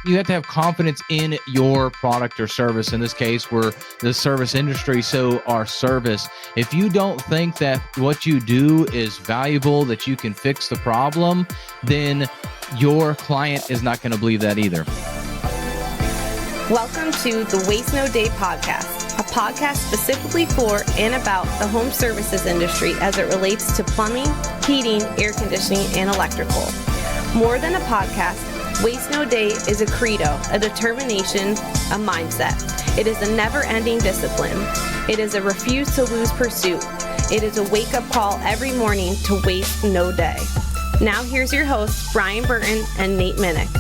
You have to have confidence in your product or service. In this case, we're the service industry, so our service. If you don't think that what you do is valuable, that you can fix the problem, then your client is not going to believe that either. Welcome to the Waste No Day podcast, a podcast specifically for and about the home services industry as it relates to plumbing, heating, air conditioning, and electrical. More than a podcast, Waste No Day is a credo, a determination, a mindset. It is a never-ending discipline. It is a refuse to lose pursuit. It is a wake-up call every morning to waste no day. Now here's your hosts, Brian Burton and Nate Minnick.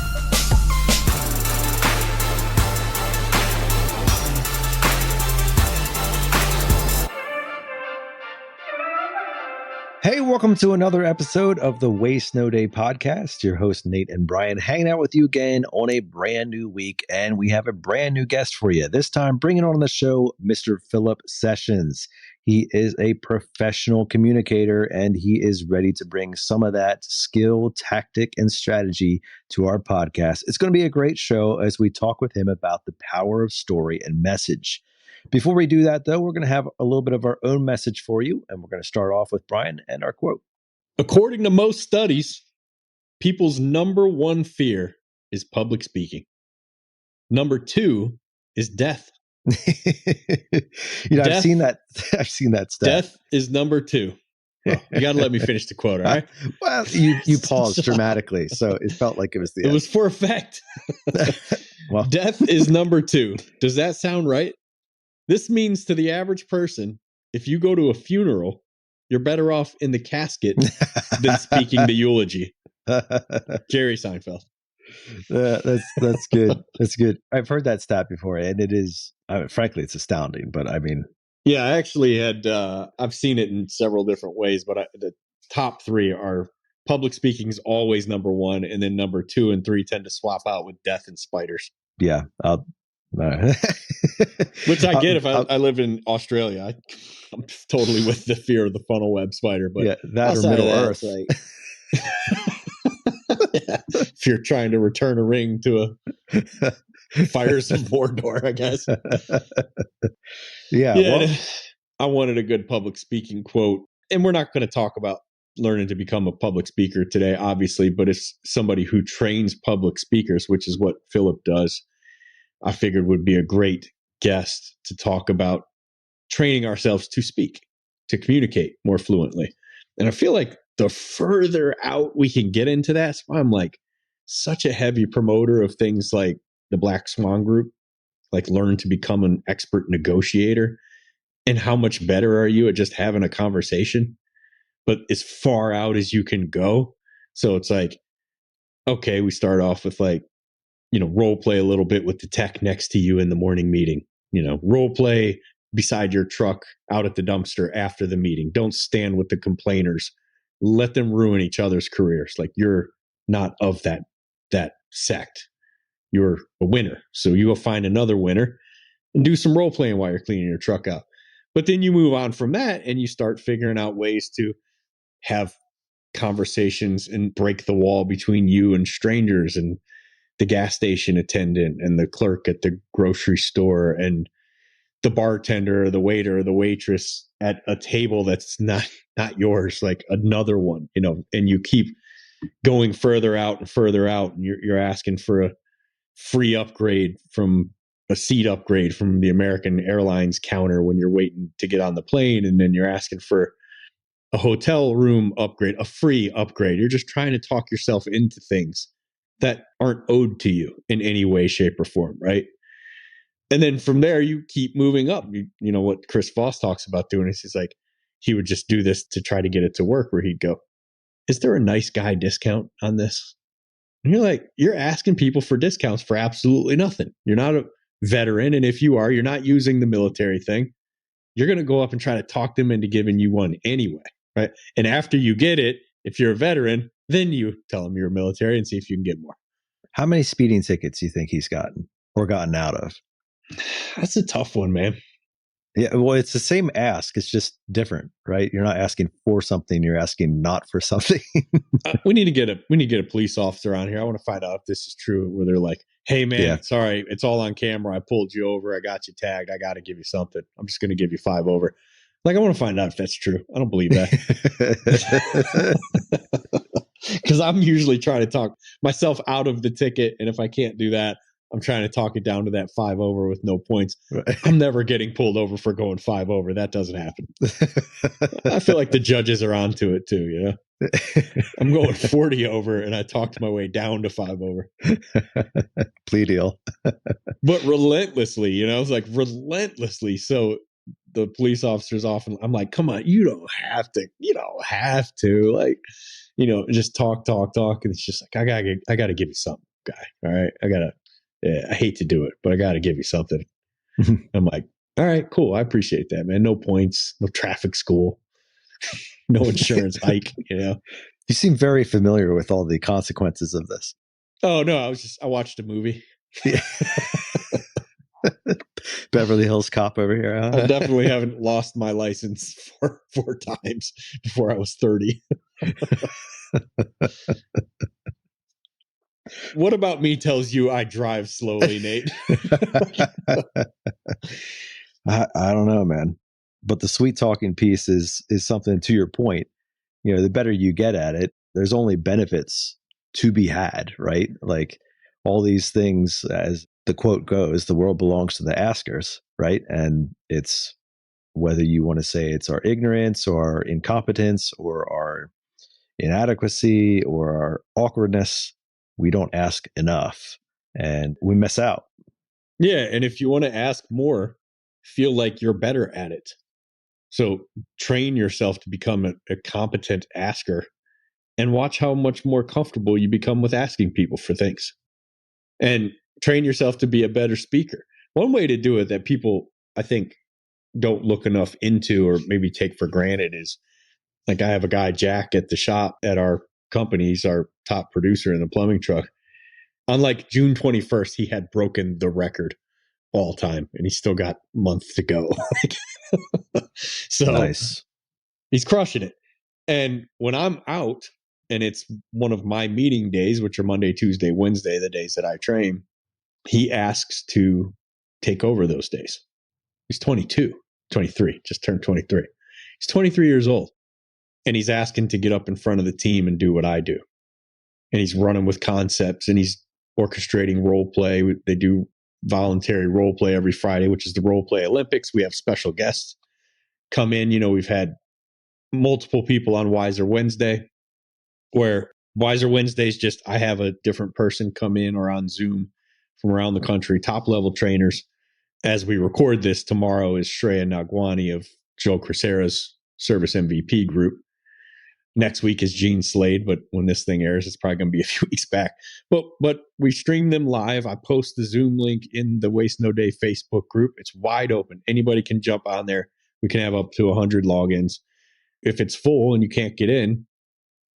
Hey, welcome to another episode of the Waste No Day podcast. Your host, Nate and Brian, hanging out with you again on a brand new week. And we have a brand new guest for you. This time, bringing on the show, Mr. Philip Sessions. He is a professional communicator, and he is ready to bring some of that skill, tactic, and strategy to our podcast. It's going to be a great show as we talk with him about the power of story and message. Before we do that, though, we're going to have a little bit of our own message for you, and we're going to start off with Brian and our quote. According to most studies, people's number one fear is public speaking. Number two is death. Death, I've seen that stat. Death is number two. Well, you got to let me finish the quote, all right? Well, you paused dramatically, so it felt like it was the end. It was for effect. Well, death is number two. Does that sound right? This means to the average person, if you go to a funeral, you're better off in the casket than speaking the eulogy. Jerry Seinfeld. That's good. That's good. I've heard that stat before, and it is, frankly, it's astounding. But I mean, yeah, I actually had. I've seen it in several different ways, but the top three are public speaking is always number one, and then number two and three tend to swap out with death and spiders. Yeah. Which I get if I live in Australia. I'm totally with the fear of the funnel web spider, but yeah, that or Middle Earth. Like, yeah, if you're trying to return a ring to a Fires of Mordor, I guess. Yeah. Well, I wanted a good public speaking quote, and we're not going to talk about learning to become a public speaker today, obviously, but it's somebody who trains public speakers, which is what Philip does. I figured would be a great guest to talk about training ourselves to speak, to communicate more fluently. And I feel like the further out we can get into that, I'm like such a heavy promoter of things like the Black Swan Group, like learn to become an expert negotiator. And how much better are you at just having a conversation? But as far out as you can go. So it's like, okay, we start off with like, role play a little bit with the tech next to you in the morning meeting, role play beside your truck out at the dumpster after the meeting. Don't stand with the complainers. Let them ruin each other's careers. Like you're not of that sect. You're a winner. So you go find another winner and do some role playing while you're cleaning your truck out. But then you move on from that and you start figuring out ways to have conversations and break the wall between you and strangers and the gas station attendant and the clerk at the grocery store and the bartender or the waiter or the waitress at a table that's not yours, like another one, and you keep going further out and further out, and you're asking for a free upgrade from a seat upgrade from the American Airlines counter when you're waiting to get on the plane, and then you're asking for a hotel room upgrade, a free upgrade. You're just trying to talk yourself into things that aren't owed to you in any way, shape, or form, right? And then from there, you keep moving up. You know what Chris Voss talks about doing is he's like, he would just do this to try to get it to work, where he'd go, is there a nice guy discount on this? And you're like, you're asking people for discounts for absolutely nothing. You're not a veteran. And if you are, you're not using the military thing. You're going to go up and try to talk them into giving you one anyway, right? And after you get it, if you're a veteran, then you tell them you're military and see if you can get more. How many speeding tickets do you think he's gotten or gotten out of? That's a tough one, man. Yeah, well, it's the same ask. It's just different, right? You're not asking for something. You're asking not for something. We need to get a police officer on here. I want to find out if this is true, where they're like, Hey man, Yeah. sorry, it's all on camera. I pulled you over. I got you tagged. I got to give you something. I'm just going to give you 5 over. Like, I want to find out if that's true. I don't believe that. Because I'm usually trying to talk myself out of the ticket. And if I can't do that, I'm trying to talk it down to that 5 over with no points. I'm never getting pulled over for going 5 over. That doesn't happen. I feel like the judges are onto it too, you know? I'm going 40 over and I talked my way down to 5 over. Plea deal. But relentlessly, you know, it's like relentlessly. So the police officers often, I'm like, come on, you don't have to, like, you know, just talk. And it's just like, I gotta give you something, guy. All right. I hate to do it, but I gotta give you something. I'm like, all right, cool. I appreciate that, man. No points, no traffic school, no insurance hike, you know. You seem very familiar with all the consequences of this. Oh no, I watched a movie. Yeah. Beverly Hills Cop over here. Huh? I definitely haven't lost my license 4 times before I was 30. What about me tells you I drive slowly, Nate? I don't know, man. But the sweet talking piece is something, to your point. You know, the better you get at it, there's only benefits to be had, right? Like all these things, as the quote goes, the world belongs to the askers, right? And it's whether you want to say it's our ignorance or our incompetence or our inadequacy or our awkwardness, we don't ask enough and we miss out. Yeah. And if you want to ask more, feel like you're better at it. So train yourself to become a competent asker and watch how much more comfortable you become with asking people for things. And train yourself to be a better speaker. One way to do it that people, I think, don't look enough into or maybe take for granted is, like, I have a guy, Jack, at the shop at our company. He's our top producer in the plumbing truck. On like June 21st, he had broken the record all time, and he's still got months to go. So nice. He's crushing it. And when I'm out and it's one of my meeting days, which are Monday, Tuesday, Wednesday, the days that I train, he asks to take over those days. He's 23, just turned 23. He's 23 years old. And he's asking to get up in front of the team and do what I do. And he's running with concepts and he's orchestrating role play. They do voluntary role play every Friday, which is the Role Play Olympics. We have special guests come in. You know, we've had multiple people on Wiser Wednesday, where Wiser Wednesdays just, I have a different person come in or on Zoom from around the country, top level trainers. As we record this, tomorrow is Shreya Nagwani of Joe Crisera's Service MVP group. Next week is Gene Slade, but when this thing airs, it's probably going to be a few weeks back. But we stream them live. I post the Zoom link in the Waste No Day Facebook group. It's wide open. Anybody can jump on there. We can have up to 100 logins. If it's full and you can't get in,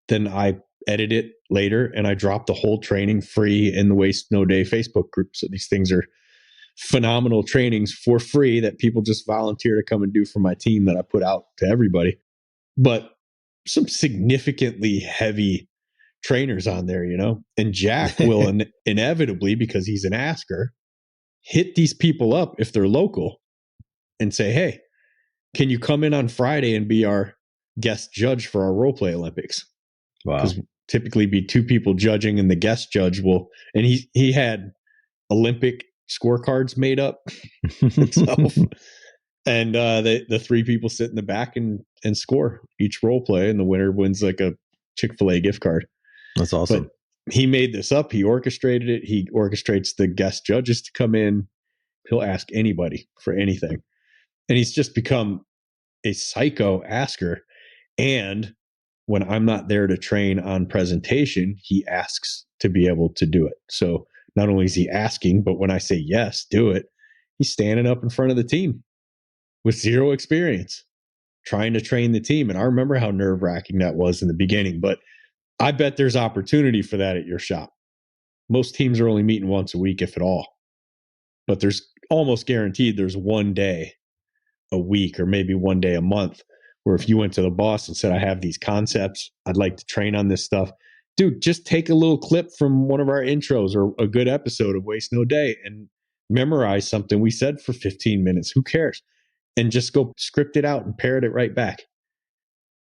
then I edit it later and I drop the whole training free in the Waste No Day Facebook group. So these things are phenomenal trainings for free that people just volunteer to come and do for my team that I put out to everybody. But some significantly heavy trainers on there, you know, and Jack will inevitably, because he's an asker, hit these people up if they're local and say, hey, can you come in on Friday and be our guest judge for our Role Play Olympics? Wow. Because typically be 2 people judging and the guest judge will, and he had Olympic scorecards made up himself. And the 3 people sit in the back and score each role play, and the winner wins like a Chick-fil-A gift card. That's awesome. But he made this up. He orchestrated it. He orchestrates the guest judges to come in. He'll ask anybody for anything. And he's just become a psycho asker. And when I'm not there to train on presentation, he asks to be able to do it. So not only is he asking, but when I say yes, do it, he's standing up in front of the team with 0 experience, trying to train the team. And I remember how nerve-wracking that was in the beginning, but I bet there's opportunity for that at your shop. Most teams are only meeting once a week, if at all. But there's almost guaranteed there's one day a week or maybe one day a month where if you went to the boss and said, I have these concepts, I'd like to train on this stuff, dude, just take a little clip from one of our intros or a good episode of Waste No Day and memorize something we said for 15 minutes. Who cares? And just go script it out and parrot it right back.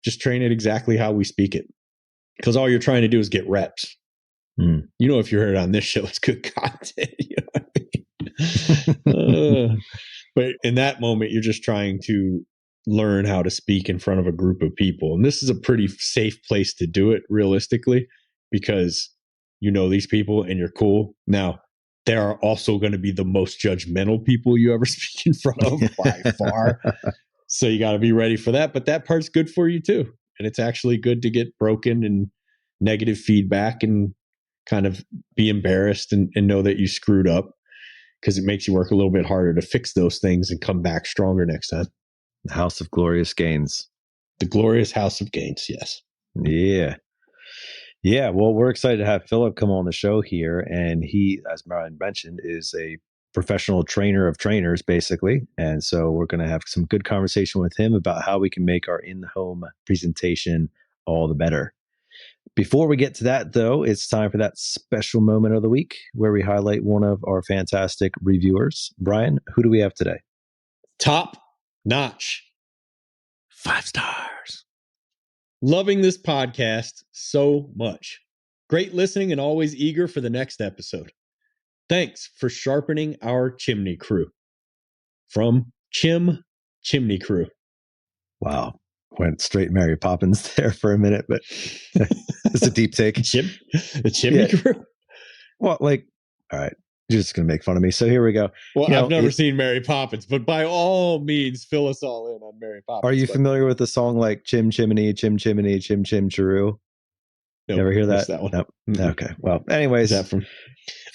Just train it exactly how we speak it. Because all you're trying to do is get reps. You know, if you heard it on this show, it's good content. You know what I mean? But in that moment, you're just trying to learn how to speak in front of a group of people. And this is a pretty safe place to do it realistically, because you know these people and you're cool. Now, they are also going to be the most judgmental people you ever speak in front of by far. So you got to be ready for that. But that part's good for you too. And it's actually good to get broken and negative feedback and kind of be embarrassed and know that you screwed up, because it makes you work a little bit harder to fix those things and come back stronger next time. The House of Glorious Gains. The glorious House of Gains, yes. Yeah. Yeah, well, we're excited to have Philip come on the show here. And he, as Brian mentioned, is a professional trainer of trainers, basically. And so we're going to have some good conversation with him about how we can make our in-home presentation all the better. Before we get to that, though, it's time for that special moment of the week where we highlight one of our fantastic reviewers. Brian, who do we have today? Top notch. 5 stars. Loving this podcast so much. Great listening and always eager for the next episode. Thanks for sharpening our chimney crew. From Chimney Crew. Wow. Went straight Mary Poppins there for a minute, but it's a deep take. The Chimney Crew? Well, like, all right, you're just going to make fun of me. So here we go. Well, I've never seen Mary Poppins, but by all means, fill us all in on Mary Poppins. Are you familiar with the song like Chim Chimney, Chim Chimney, Chim Chim Chiroo? Nope, Never hear that? That one. Nope. Mm-hmm. Okay. Well, anyways. Is that from?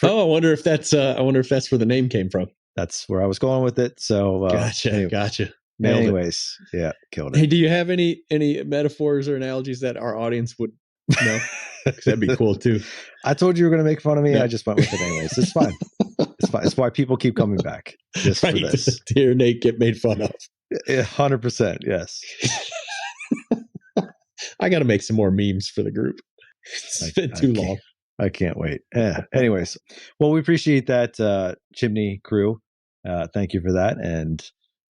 I wonder if that's where the name came from. That's where I was going with it. So Gotcha. Nailed anyways, it. Yeah, killed it. Hey, do you have any metaphors or analogies that our audience would know? Because that'd be cool too. I told you were going to make fun of me. Yeah. I just went with it anyways. It's fine. It's fine. It's why people keep coming back just for this. To hear Nate get made fun of. 100%. Yes. I got to make some more memes for the group. It's been too long. I can't wait. Anyways, well, we appreciate that, Chimney Crew. Thank you for that. And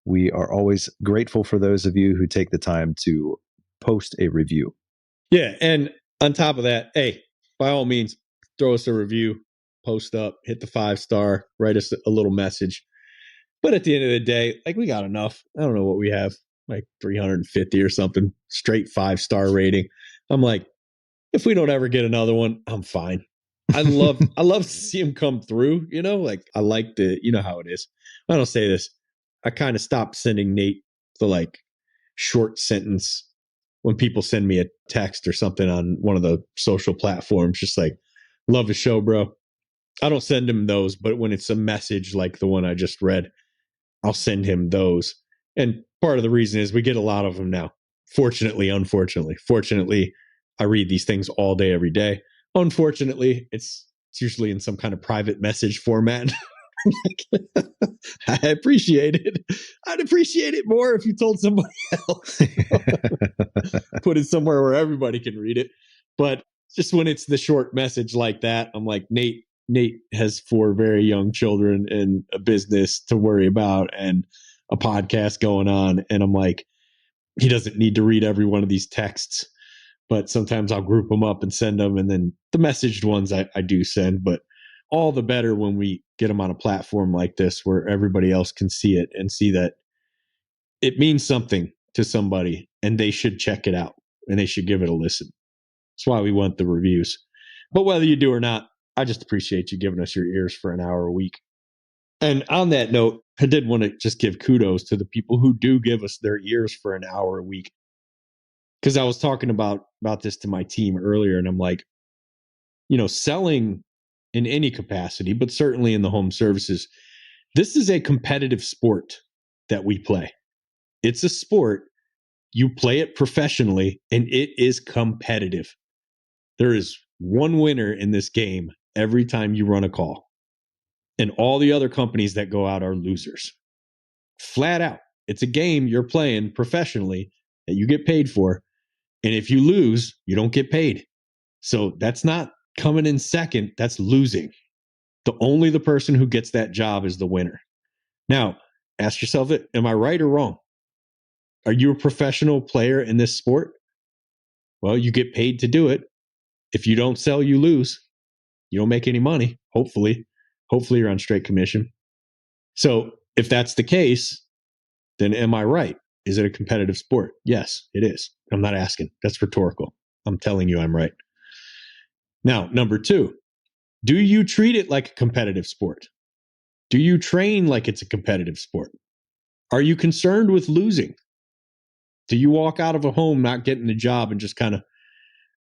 we are always grateful for those of you who take the time to post a review. Yeah. And on top of that, hey, by all means, throw us a review, post up, hit the 5-star, write us a little message. But at the end of the day, like, we got enough. I don't know what we have, like 350 or something, straight 5-star rating. I'm like, if we don't ever get another one, I'm fine. I love to see them come through, you know, like I like you know how it is. I don't say this. I kind of stopped sending Nate the like short sentence when people send me a text or something on one of the social platforms, just like, love the show, bro. I don't send him those, but when it's a message like the one I just read, I'll send him those. And part of the reason is we get a lot of them now. Unfortunately, I read these things all day, every day. Unfortunately, it's usually in some kind of private message format. I appreciate it. I'd appreciate it more if you told somebody else. Put it somewhere where everybody can read it. But just when it's the short message like that, I'm like, Nate has 4 very young children and a business to worry about and a podcast going on. And I'm like, he doesn't need to read every one of these texts. But sometimes I'll group them up and send them. And then the messaged ones I do send. But all the better when we get them on a platform like this where everybody else can see it and see that it means something to somebody and they should check it out and they should give it a listen. That's why we want the reviews. But whether you do or not, I just appreciate you giving us your ears for an hour a week. And on that note, I did want to just give kudos to the people who do give us their ears for an hour a week. Because I was talking about this to my team earlier, and I'm like, you know, selling in any capacity, but certainly in the home services, this is a competitive sport that we play. It's a sport. You play it professionally, and it is competitive. There is one winner in this game every time you run a call. And all the other companies that go out are losers. Flat out. It's a game you're playing professionally that you get paid for. And if you lose, you don't get paid. So that's not coming in second. That's losing. Only the person who gets that job is the winner. Now, ask yourself, am I right or wrong? Are you a professional player in this sport? Well, you get paid to do it. If you don't sell, you lose. You don't make any money, hopefully. Hopefully you're on straight commission. So if that's the case, then am I right? Is it a competitive sport? Yes, it is. I'm not asking. That's rhetorical. I'm telling you I'm right. Now, number 2, do you treat it like a competitive sport? Do you train like it's a competitive sport? Are you concerned with losing? Do you walk out of a home not getting the job and just kind of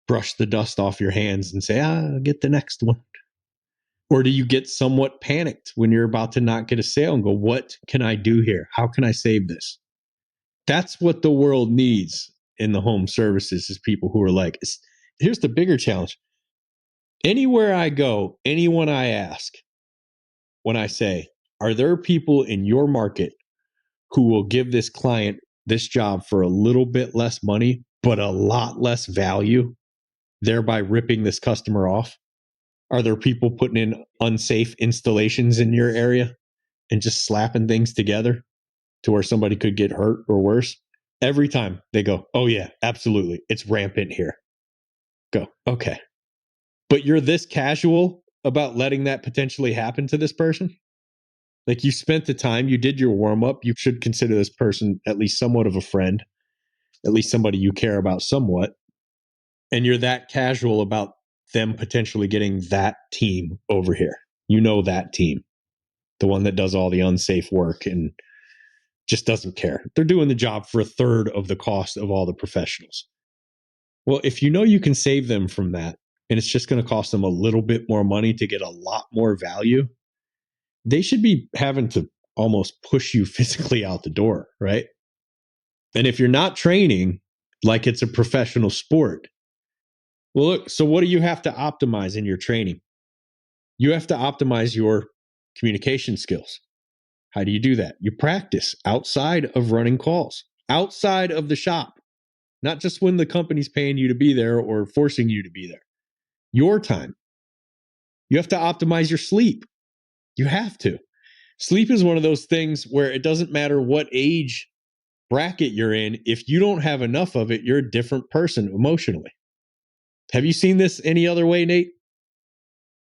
brush the dust off your hands and say, I'll get the next one? Or do you get somewhat panicked when you're about to not get a sale and go, what can I do here? How can I save this? That's what the world needs in the home services, is people who are like, here's the bigger challenge. Anywhere I go, anyone I ask, when I say, are there people in your market who will give this client this job for a little bit less money, but a lot less value, thereby ripping this customer off? Are there people putting in unsafe installations in your area and just slapping things together to where somebody could get hurt or worse? Every time they go, oh yeah, absolutely. It's rampant here. Go, okay. But you're this casual about letting that potentially happen to this person? Like, you spent the time, you did your warm up. You should consider this person at least somewhat of a friend, at least somebody you care about somewhat. And you're that casual about them potentially getting that team over here. You know, that team, the one that does all the unsafe work and just doesn't care. They're doing the job for a third of the cost of all the professionals. Well, if you know you can save them from that, and it's just going to cost them a little bit more money to get a lot more value, they should be having to almost push you physically out the door, right? And if you're not training like it's a professional sport, well, look, so what do you have to optimize in your training? You have to optimize your communication skills. How do you do that? You practice outside of running calls, outside of the shop, not just when the company's paying you to be there or forcing you to be there. Your time. You have to optimize your sleep. You have to. Sleep is one of those things where it doesn't matter what age bracket you're in. If you don't have enough of it, you're a different person emotionally. Have you seen this any other way, Nate?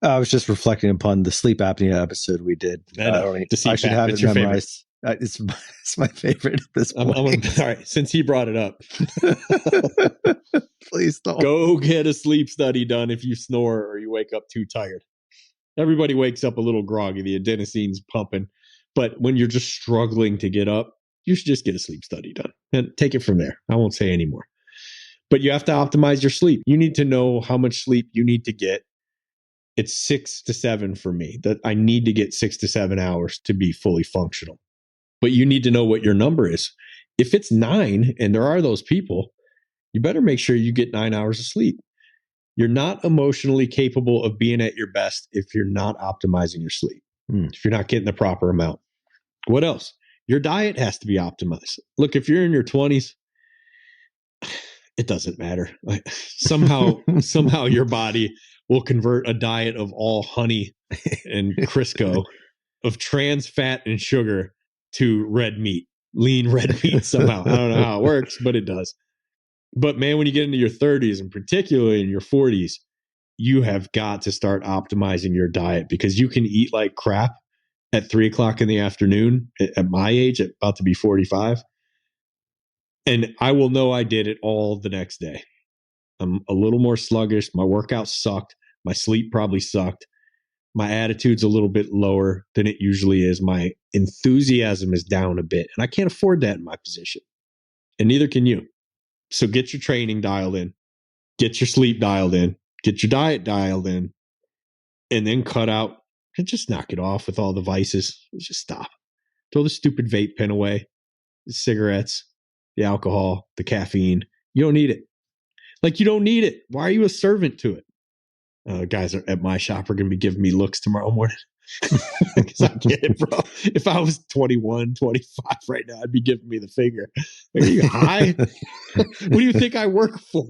I was just reflecting upon the sleep apnea episode we did. I should have it memorized. It's my favorite at this point. All right, since he brought it up. Please don't. Go get a sleep study done if you snore or you wake up too tired. Everybody wakes up a little groggy. The adenosine's pumping. But when you're just struggling to get up, you should just get a sleep study done and take it from there. I won't say any more. But you have to optimize your sleep. You need to know how much sleep you need to get. It's 6 to 7 for me. That I need to get 6 to 7 hours to be fully functional. But you need to know what your number is. If it's 9, and there are those people, you better make sure you get 9 hours of sleep. You're not emotionally capable of being at your best if you're not optimizing your sleep, if you're not getting the proper amount. What else? Your diet has to be optimized. Look, if you're in your 20s, it doesn't matter. Somehow your body will convert a diet of all honey and Crisco, of trans fat and sugar, to red meat, lean red meat somehow. I don't know how it works, but it does. But man, when you get into your 30s and particularly in your 40s, you have got to start optimizing your diet, because you can eat like crap at 3:00 in the afternoon at my age, at about to be 45. And I will know I did it all the next day. I'm a little more sluggish. My workout sucked. My sleep probably sucked. My attitude's a little bit lower than it usually is. My enthusiasm is down a bit. And I can't afford that in my position. And neither can you. So get your training dialed in. Get your sleep dialed in. Get your diet dialed in. And then cut out and just knock it off with all the vices. Just stop. Throw the stupid vape pen away. The cigarettes, the alcohol, the caffeine. You don't need it. Like, you don't need it. Why are you a servant to it? Guys at my shop are going to be giving me looks tomorrow morning. Because I get it, bro. If I was 21, 25 right now, I'd be giving me the finger. Are you high? What do you think I work for?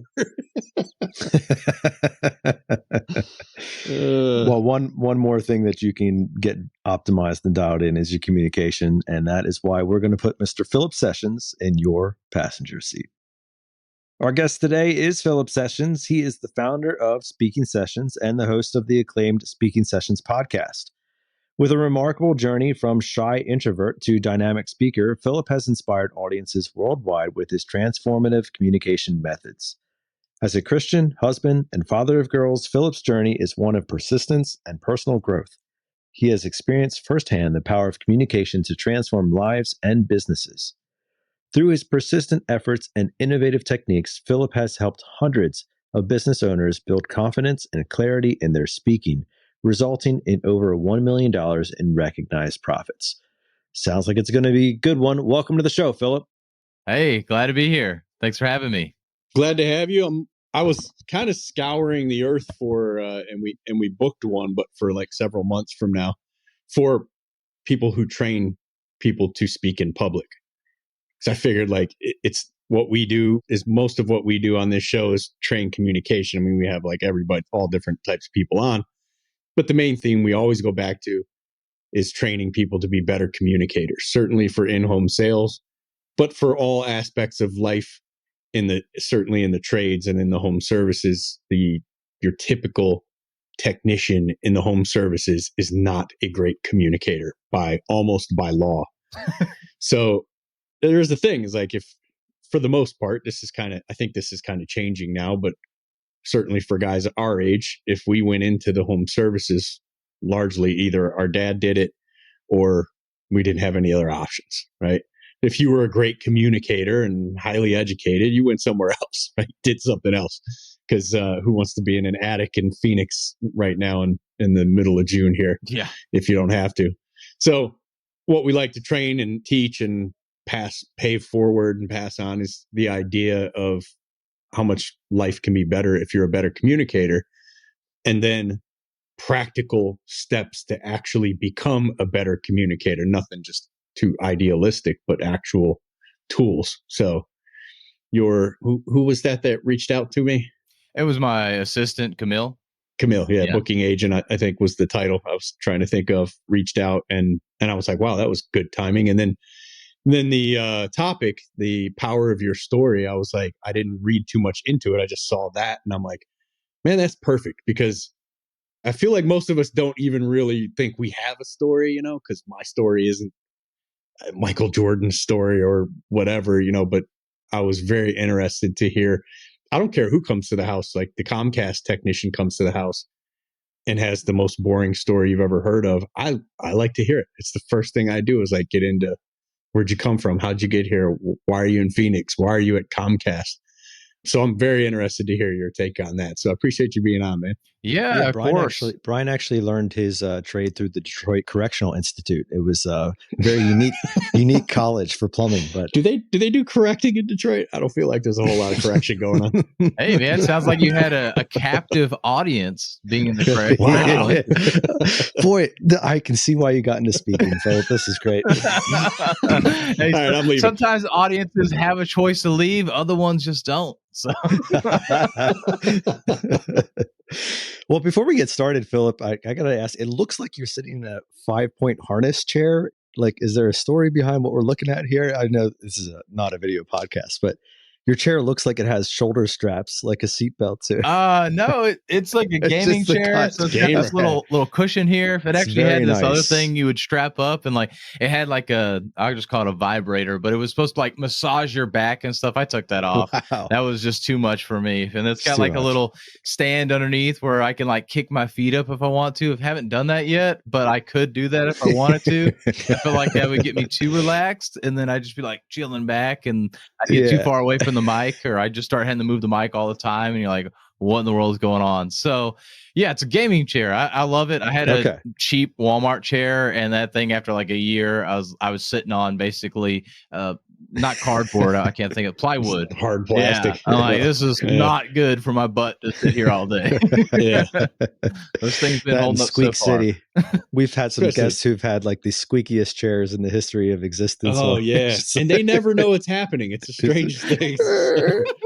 Well, one more thing that you can get optimized and dialed in is your communication, and that is why we're going to put Mr. Philip Sessions in your passenger seat. Our guest today is Philip Sessions. He is the founder of Speaking Sessions and the host of the acclaimed Speaking Sessions podcast. With a remarkable journey from shy introvert to dynamic speaker, Philip has inspired audiences worldwide with his transformative communication methods. As a Christian, husband, and father of girls, Philip's journey is one of persistence and personal growth. He has experienced firsthand the power of communication to transform lives and businesses. Through his persistent efforts and innovative techniques, Philip has helped hundreds of business owners build confidence and clarity in their speaking, resulting in over $1 million in recognized profits. Sounds like it's going to be a good one. Welcome to the show, Philip. Hey, glad to be here. Thanks for having me. Glad to have you. I was kind of scouring the earth for, and we booked one, but for like several months from now, for people who train people to speak in public. Because I figured like it's what we do is most of what we do on this show is train communication. I mean, we have like everybody, all different types of people on, but the main theme we always go back to is training people to be better communicators, certainly for in-home sales, but for all aspects of life certainly in the trades and in the home services. Your typical technician in the home services is not a great communicator almost by law. So there's the thing is like, if for the most part, I think this is kind of changing now, but certainly for guys our age, if we went into the home services, largely either our dad did it or we didn't have any other options, right? If you were a great communicator and highly educated, you went somewhere else, right? Did something else. Because who wants to be in an attic in Phoenix right now in the middle of June here? Yeah. If you don't have to. So what we like to train and teach and pay forward and pass on is the idea of how much life can be better if you're a better communicator, and then practical steps to actually become a better communicator. Nothing just too idealistic, but actual tools. So who was that reached out to me? It was my assistant, Camille. Yeah. Booking agent, I think was the title I was trying to think of, reached out, and I was like, wow, that was good timing. And then the topic, the power of your story, I was like, I didn't read too much into it. I just saw that and I'm like, man, that's perfect, because I feel like most of us don't even really think we have a story, because my story isn't Michael Jordan's story or whatever, but I was very interested to hear. I don't care who comes to the house, like the Comcast technician comes to the house and has the most boring story you've ever heard of. I like to hear it. It's the first thing I do is like get into, where'd you come from? How'd you get here? Why are you in Phoenix? Why are you at Comcast? So I'm very interested to hear your take on that. So I appreciate you being on, man. Yeah, of course. Brian actually learned his trade through the Detroit Correctional Institute. It was a very unique college for plumbing. But do they do correcting in Detroit? I don't feel like there's a whole lot of correction going on. Hey, man, it sounds like you had a captive audience being in the wow. Boy, I can see why you got into speaking, Philip. This is great. Hey, all right, I'm leaving. Sometimes audiences have a choice to leave, other ones just don't. So well, before we get started, Philip, I gotta ask, it looks like you're sitting in a 5-point harness chair. Like, is there a story behind what we're looking at here? I know this is not a video podcast, but your chair looks like it has shoulder straps, like a seatbelt too. No, it's like a gaming chair. So it's got this little cushion here. If it actually had this other thing you would strap up, and like it had like I just call it a vibrator, but it was supposed to like massage your back and stuff. I took that off. Wow. That was just too much for me. And it's got like a little stand underneath where I can like kick my feet up if I want to. I haven't done that yet, but I could do that if I wanted to. I feel like that would get me too relaxed, and then I'd just be like chilling back, and I'd get too far away from the mic, or I just start having to move the mic all the time, and you're like, what in the world is going on? So yeah, it's a gaming chair. I love it. I had a cheap Walmart chair, and that thing after like a year I was sitting on basically not cardboard. I can't think of plywood. Hard plastic. Yeah. I'm like, this is not good for my butt to sit here all day. Yeah. Those things been That and holding up Squeak so far. City. We've had some Especially- guests who've had like the squeakiest chairs in the history of existence. Oh yeah, and they never know what's happening. It's the strangest thing.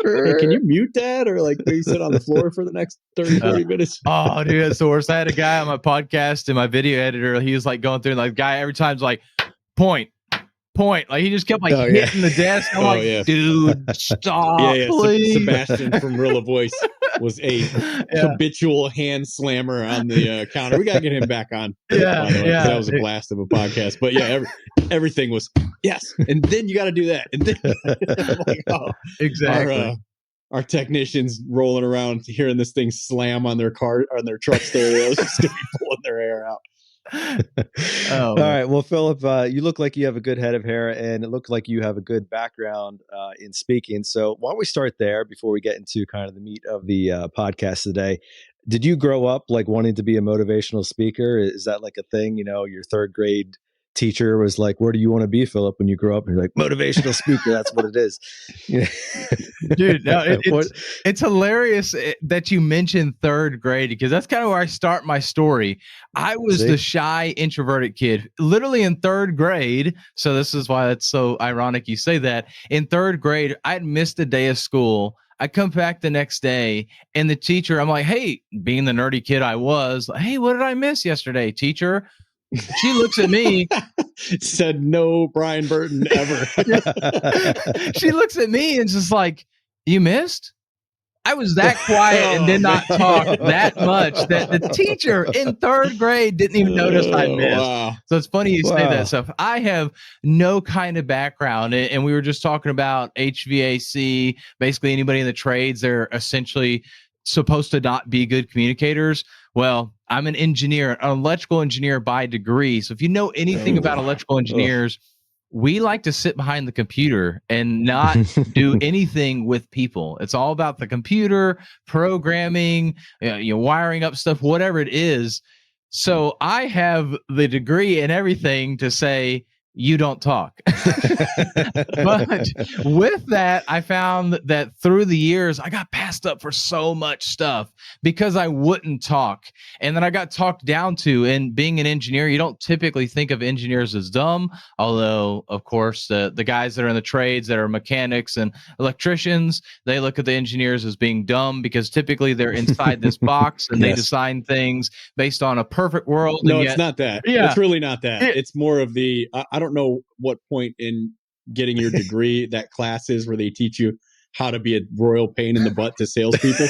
Hey, can you mute that, or like maybe sit on the floor for the next 30, 40 minutes? Oh, dude, that's the worst. I had a guy on my podcast and my video editor. He was like going through, like, guy every time's like, point. Like he just kept like Oh, yeah. hitting the desk. I'm like, yeah. dude, stop, Yeah. please. Sebastian from Rilla Voice was a habitual hand slammer on the counter. We gotta get him back on. Yeah, by the way, 'cause yeah. that was a blast of a podcast. But yeah, everything was yes, and then you got to do that, and then I'm like, oh, Exactly. our technicians rolling around hearing this thing slam on their car on their truck stereos, just to be pulling their hair out. Oh, All right. Well, Philip, you look like you have a good head of hair, and it looked like you have a good background in speaking. So why don't we start there before we get into kind of the meat of the podcast today? Did you grow up like wanting to be a motivational speaker? Is that like a thing? You know, your third grade teacher was like, "Where do you want to be, Philip, when you grow up?" And you're like, "Motivational speaker." That's what it is. Yeah. dude, no, What- it's hilarious that you mentioned third grade, because that's kind of where I start my story. I was See? the shy, introverted kid, literally in third grade. So this is why it's so ironic you say that. In third grade, I had missed a day of school. I come back the next day, and the teacher, I'm like, hey, being the nerdy kid I was, like, hey, what did I miss yesterday, teacher? She looks at me. Said no Brian Burton ever. She looks at me and just like, you missed? I was that quiet and did not talk that much that the teacher in third grade didn't even notice I missed. Wow. So it's funny you say Wow. that stuff. I have no kind of background, and we were just talking about HVAC. Basically, anybody in the trades, they're essentially supposed to not be good communicators. Well, I'm an engineer, an electrical engineer by degree. So if you know anything about electrical engineers, we like to sit behind the computer and not do anything with people. It's all about the computer, programming, wiring up stuff, whatever it is. So I have the degree and everything to say, you don't talk. But with that, I found that through the years, I got passed up for so much stuff because I wouldn't talk. And then I got talked down to. And being an engineer, you don't typically think of engineers as dumb. Although, of course, the guys that are in the trades that are mechanics and electricians, they look at the engineers as being dumb because typically they're inside this box and they Yes. design things based on a perfect world. No, and it's yet- not that. Yeah. It's really not that. It- It's more of the I don't know what point in getting your degree that class is where they teach you how to be a royal pain in the butt to salespeople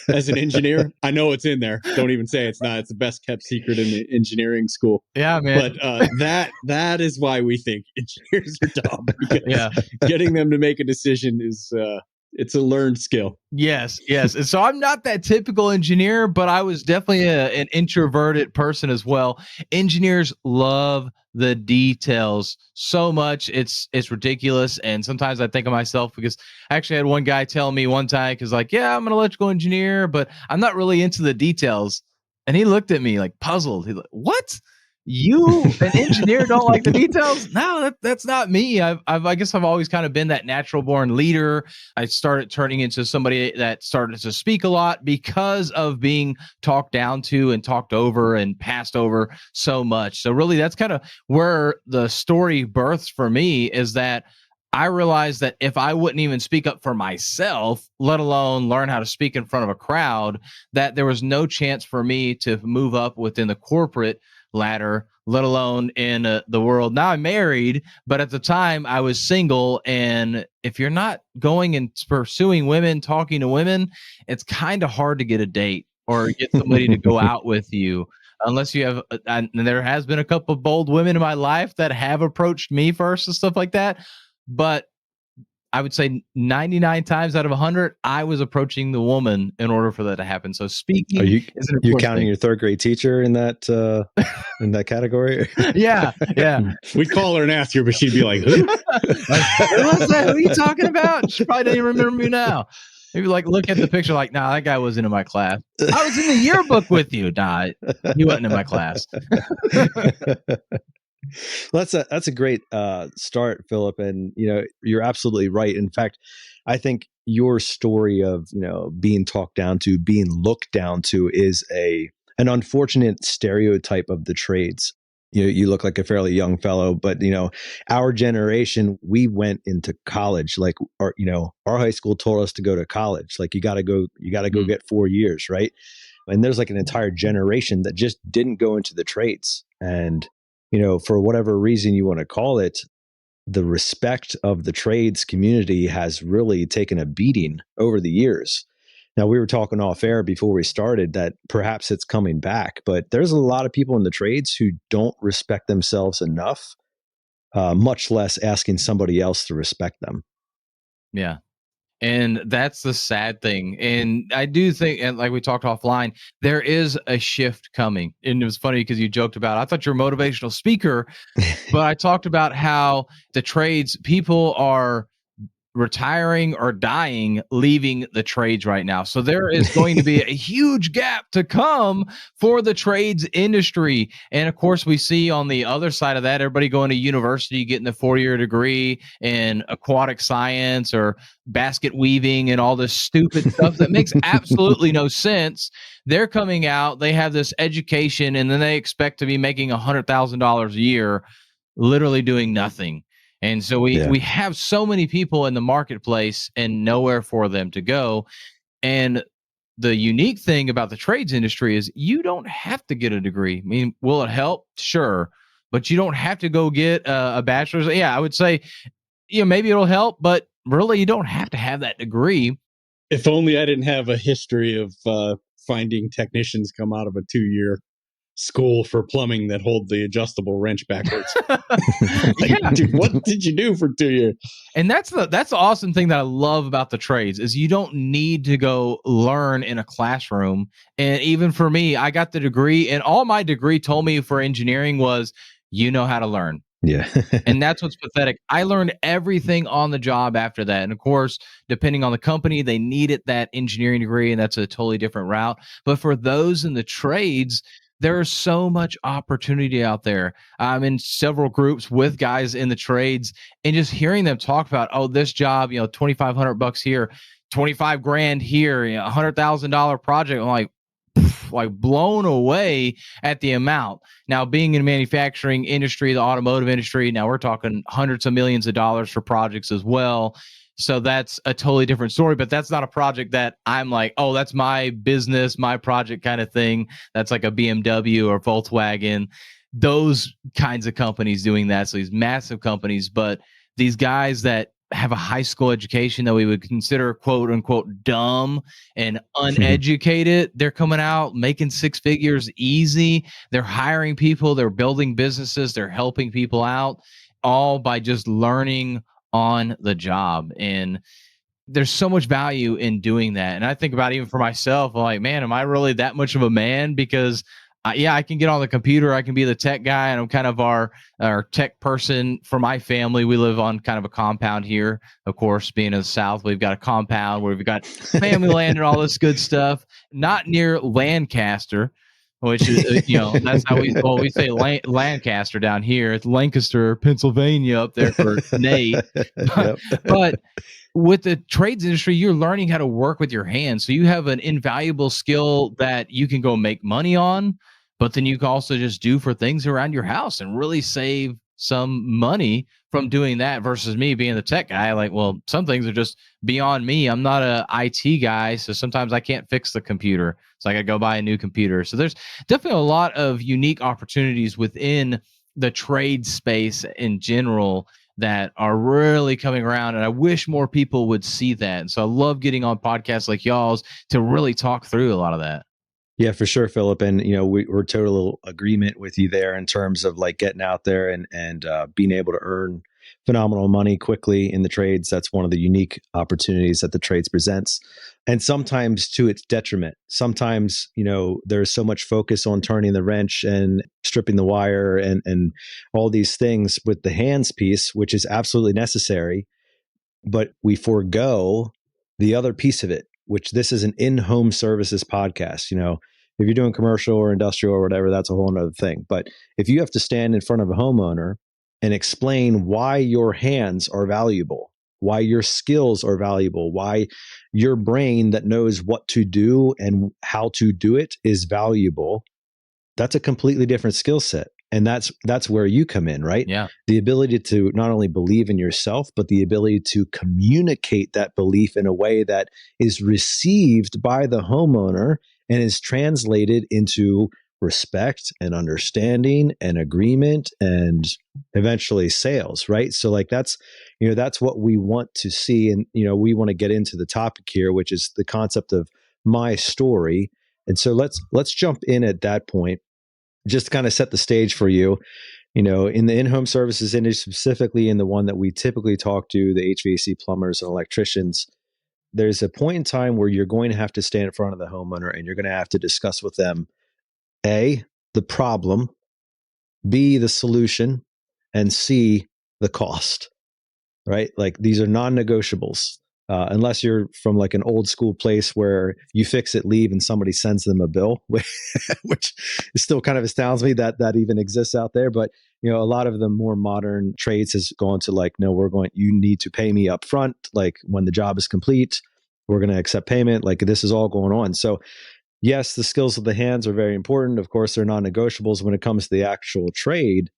as an engineer. I know it's in there. Don't even say it's not. It's the best kept secret in the engineering school. Yeah, man. But that is why we think engineers are dumb. Because Yeah. getting them to make a decision is it's a learned skill. Yes. And so I'm not that typical engineer, but I was definitely an introverted person as well. Engineers love the details so much. It's ridiculous. And sometimes I think of myself because I actually had one guy tell me one time, because like, yeah, I'm an electrical engineer, but I'm not really into the details. And he looked at me like puzzled. He's like, what? You, an engineer, don't like the details? No, that's not me. I guess I've always kind of been that natural born leader. I started turning into somebody that started to speak a lot because of being talked down to and talked over and passed over so much. So really, that's kind of where the story births for me, is that I realized that if I wouldn't even speak up for myself, let alone learn how to speak in front of a crowd, that there was no chance for me to move up within the corporate ladder, let alone in the world. Now I'm married, but at the time I was single. And if you're not going and pursuing women, talking to women, it's kind of hard to get a date or get somebody to go out with you. Unless you have, and there has been a couple of bold women in my life that have approached me first and stuff like that. But I would say 99 times out of 100, I was approaching the woman in order for that to happen. So speaking Are you is an you important counting thing. your third grade teacher in that category? Yeah. We'd call her and ask her, but she'd be like, "Who?" Who was that? Who are you talking about? She probably doesn't even remember me now. Maybe like look at the picture like, nah, that guy wasn't in my class. I was in the yearbook with you. Nah, he wasn't in my class. That's a great start, Philip. And you're absolutely right. In fact, I think your story of being talked down to, being looked down to, is an unfortunate stereotype of the trades. You look like a fairly young fellow, but our generation, we went into college. Like our high school told us to go to college. Like you got to go get 4 years, right? And there's like an entire generation that just didn't go into the trades. And for whatever reason you want to call it, the respect of the trades community has really taken a beating over the years. Now, we were talking off air before we started that perhaps it's coming back, but there's a lot of people in the trades who don't respect themselves enough, much less asking somebody else to respect them. Yeah. And that's the sad thing. And I do think, and like we talked offline, there is a shift coming. And it was funny because you joked about, I thought you're a motivational speaker, but I talked about how the trades, people are retiring or dying, leaving the trades right now. So there is going to be a huge gap to come for the trades industry. And of course, we see on the other side of that, everybody going to university, getting a 4-year degree in aquatic science or basket weaving and all this stupid stuff that makes absolutely no sense. They're coming out, they have this education, and then they expect to be making $100,000 a year, literally doing nothing. And so we have so many people in the marketplace and nowhere for them to go. And the unique thing about the trades industry is you don't have to get a degree. I mean, will it help? Sure. But you don't have to go get a bachelor's. Yeah, I would say, maybe it'll help, but really you don't have to have that degree. If only I didn't have a history of finding technicians come out of a 2-year school for plumbing that hold the adjustable wrench backwards. Dude, what did you do for 2 years? And that's the awesome thing that I love about the trades is you don't need to go learn in a classroom. And even for me, I got the degree, and all my degree told me for engineering was, you know how to learn. Yeah. And that's what's pathetic. I learned everything on the job after that. And of course, depending on the company, they needed that engineering degree, and that's a totally different route. But for those in the trades, there is so much opportunity out there. I'm in several groups with guys in the trades, and just hearing them talk about, oh, this job, $2,500 here, 25 grand here, $100,000 project. I'm like blown away at the amount. Now, being in the manufacturing industry, the automotive industry, now we're talking hundreds of millions of dollars for projects as well. So that's a totally different story, but that's not a project that I'm like, oh, that's my business, my project kind of thing. That's like a BMW or Volkswagen, those kinds of companies doing that. So these massive companies, but these guys that have a high school education that we would consider quote unquote dumb and uneducated, they're coming out making 6 figures easy. They're hiring people, they're building businesses, they're helping people out, all by just learning on the job. And there's so much value in doing that. And I think about even for myself, I'm like, man, am I really that much of a man? Because I can get on the computer, I can be the tech guy, and I'm kind of our tech person for my family. We live on kind of a compound here. Of course, being in the South, we've got a compound where we've got family land and all this good stuff. Not near Lancaster, which is, that's how we say Lancaster down here. It's Lancaster, Pennsylvania up there for Nate. But with the trades industry, you're learning how to work with your hands. So you have an invaluable skill that you can go make money on, but then you can also just do for things around your house and really save some money from doing that versus me being the tech guy. Like, well, some things are just beyond me. I'm not a IT guy, so sometimes I can't fix the computer. So I got to go buy a new computer. So there's definitely a lot of unique opportunities within the trade space in general that are really coming around. And I wish more people would see that. And so I love getting on podcasts like y'all's to really talk through a lot of that. Yeah, for sure, Philip. And, we're total agreement with you there in terms of like getting out there and being able to earn phenomenal money quickly in the trades. That's one of the unique opportunities that the trades presents. And sometimes to its detriment. Sometimes, there's so much focus on turning the wrench and stripping the wire and all these things with the hands piece, which is absolutely necessary. But we forego the other piece of it, which this is an in-home services podcast. If you're doing commercial or industrial or whatever, that's a whole other thing. But if you have to stand in front of a homeowner and explain why your hands are valuable, why your skills are valuable, why your brain that knows what to do and how to do it is valuable, that's a completely different skill set. And that's where you come in, right? Yeah. The ability to not only believe in yourself, but the ability to communicate that belief in a way that is received by the homeowner and is translated into respect and understanding and agreement and eventually sales, right? So like that's what we want to see. And, we want to get into the topic here, which is the concept of my story. And so let's jump in at that point, just to kind of set the stage for you. In the in-home services industry, specifically in the one that we typically talk to, the HVAC plumbers and electricians, there's a point in time where you're going to have to stand in front of the homeowner and you're going to have to discuss with them, A, the problem, B, the solution, and C, the cost, right? Like these are non-negotiables. Unless you're from like an old school place where you fix it, leave, and somebody sends them a bill, which still kind of astounds me that even exists out there. But a lot of the more modern trades has gone to like, no, you need to pay me up front. Like when the job is complete, we're going to accept payment. Like this is all going on. So yes, the skills of the hands are very important. Of course, they're non-negotiables when it comes to the actual trade.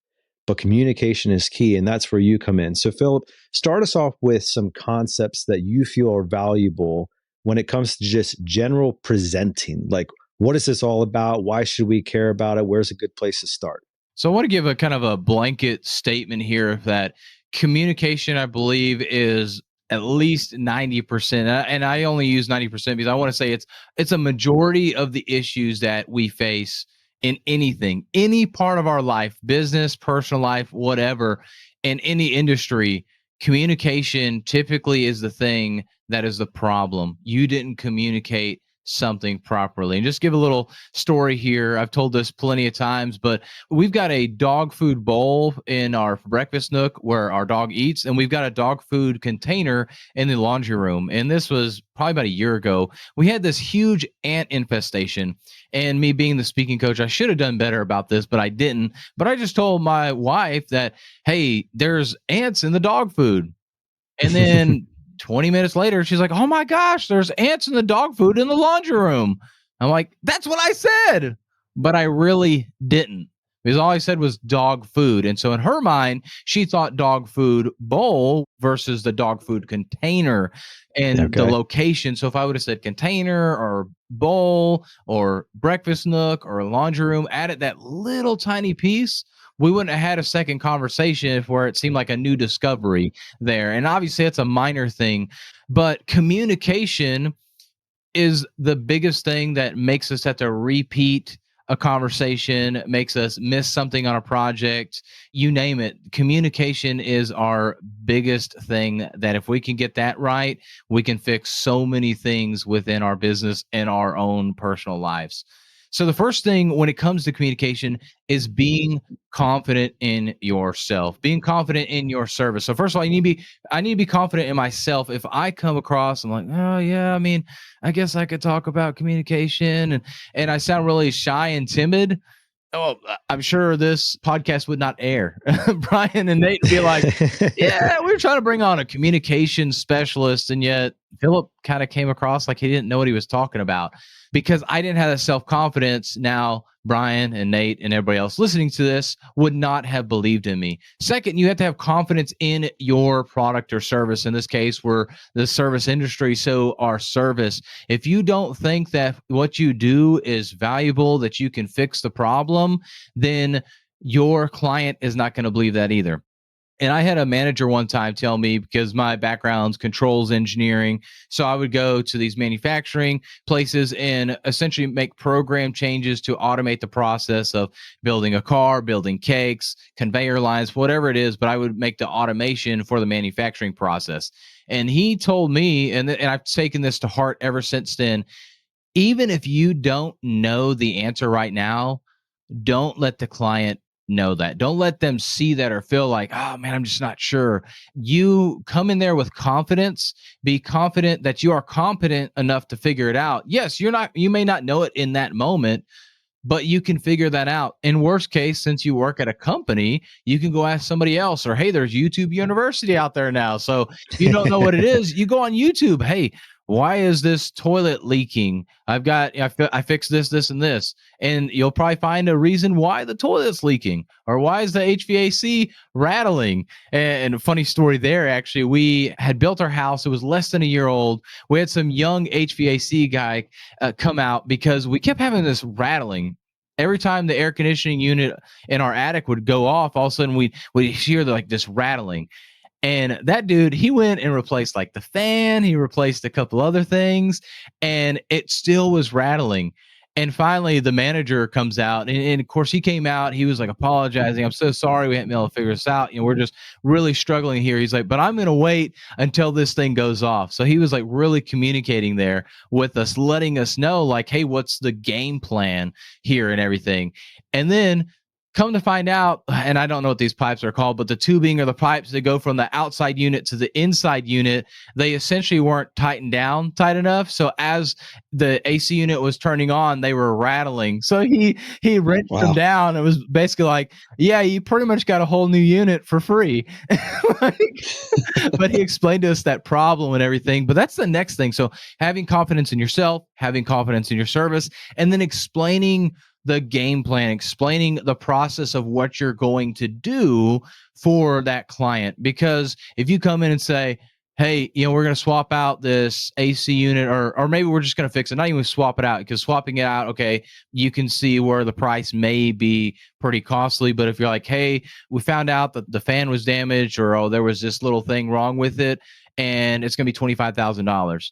But communication is key, and that's where you come in. So, Philip, start us off with some concepts that you feel are valuable when it comes to just general presenting. Like, what is this all about? Why should we care about it? Where's a good place to start? So I want to give a kind of a blanket statement here that communication, I believe, is at least 90%. And I only use 90% because I want to say it's a majority of the issues that we face in anything, any part of our life, business, personal life, whatever, in any industry. Communication typically is the thing that is the problem. You didn't communicate something properly. And just give a little story here. I've told this plenty of times, but we've got a dog food bowl in our breakfast nook where our dog eats, and we've got a dog food container in the laundry room. And this was probably about a year ago. We had this huge ant infestation, and me being the speaking coach, I should have done better about this, but I didn't. But I just told my wife that, hey, there's ants in the dog food. And then 20 minutes later, she's like, oh my gosh, there's ants in the dog food in the laundry room. I'm like, that's what I said. But I really didn't, because all I said was dog food. And so in her mind, she thought dog food bowl versus the dog food container and the location. So if I would have said container or bowl or breakfast nook or laundry room, added that little tiny piece, we wouldn't have had a second conversation where it seemed like a new discovery there. And obviously it's a minor thing, but communication is the biggest thing that makes us have to repeat a conversation, makes us miss something on a project, you name it. Communication is our biggest thing that if we can get that right, we can fix so many things within our business and our own personal lives. So the first thing when it comes to communication is being confident in yourself, being confident in your service. So first of all, I need to be confident in myself. If I come across, I'm like, oh yeah, I mean, I guess I could talk about communication and I sound really shy and timid. Oh, I'm sure this podcast would not air. Brian and Nate would be like, yeah, we were trying to bring on a communication specialist. And yet Philip kind of came across like he didn't know what he was talking about, because I didn't have that self-confidence. Now, Brian and Nate and everybody else listening to this would not have believed in me. Second, you have to have confidence in your product or service. In this case, we're the service industry, so our service. If you don't think that what you do is valuable, that you can fix the problem, then your client is not going to believe that either. And I had a manager one time tell me, because my background's controls engineering, so I would go to these manufacturing places and essentially make program changes to automate the process of building a car, building cakes, conveyor lines, whatever it is, but I would make the automation for the manufacturing process. And he told me, and I've taken this to heart ever since then, even if you don't know the answer right now, don't let the client know that. Don't let them see that or feel like, oh man, I'm just not sure. You come in there with confidence. Be confident that you are competent enough to figure it out. Yes, you may not know it in that moment, but you can figure that out. In worst case, since you work at a company, you can go ask somebody else, or hey, there's YouTube University out there now. So if you don't know what it is, you go on YouTube. Hey, why is this toilet leaking? I fixed this, and this, and you'll probably find a reason why the toilet's leaking, or why is the HVAC rattling. And a funny story there, actually, we had built our house. It was less than a year old. We had some young HVAC guy come out because we kept having this rattling. Every time the air conditioning unit in our attic would go off, all of a sudden we'd hear like this rattling. And that dude, he went and replaced like the fan, he replaced a couple other things, and it still was rattling. And finally, the manager comes out, and of course, he came out. He was like apologizing. I'm so sorry, we haven't been able to figure this out. We're just really struggling here. He's like, but I'm going to wait until this thing goes off. So he was like really communicating there with us, letting us know, like, hey, what's the game plan here and everything. And then come to find out, and I don't know what these pipes are called, but the tubing or the pipes that go from the outside unit to the inside unit, they essentially weren't tightened down tight enough. So as the AC unit was turning on, they were rattling. So he wrenched them down. It was basically like, yeah, you pretty much got a whole new unit for free. But he explained to us that problem and everything. But that's the next thing. So having confidence in yourself, having confidence in your service, and then explaining the game plan, explaining the process of what you're going to do for that client. Because if you come in and say, hey, we're going to swap out this AC unit, or maybe we're just going to fix it, not even swap it out, because swapping it out, okay, you can see where the price may be pretty costly. But if you're like, hey, we found out that the fan was damaged, or oh, there was this little thing wrong with it, and it's going to be $25,000.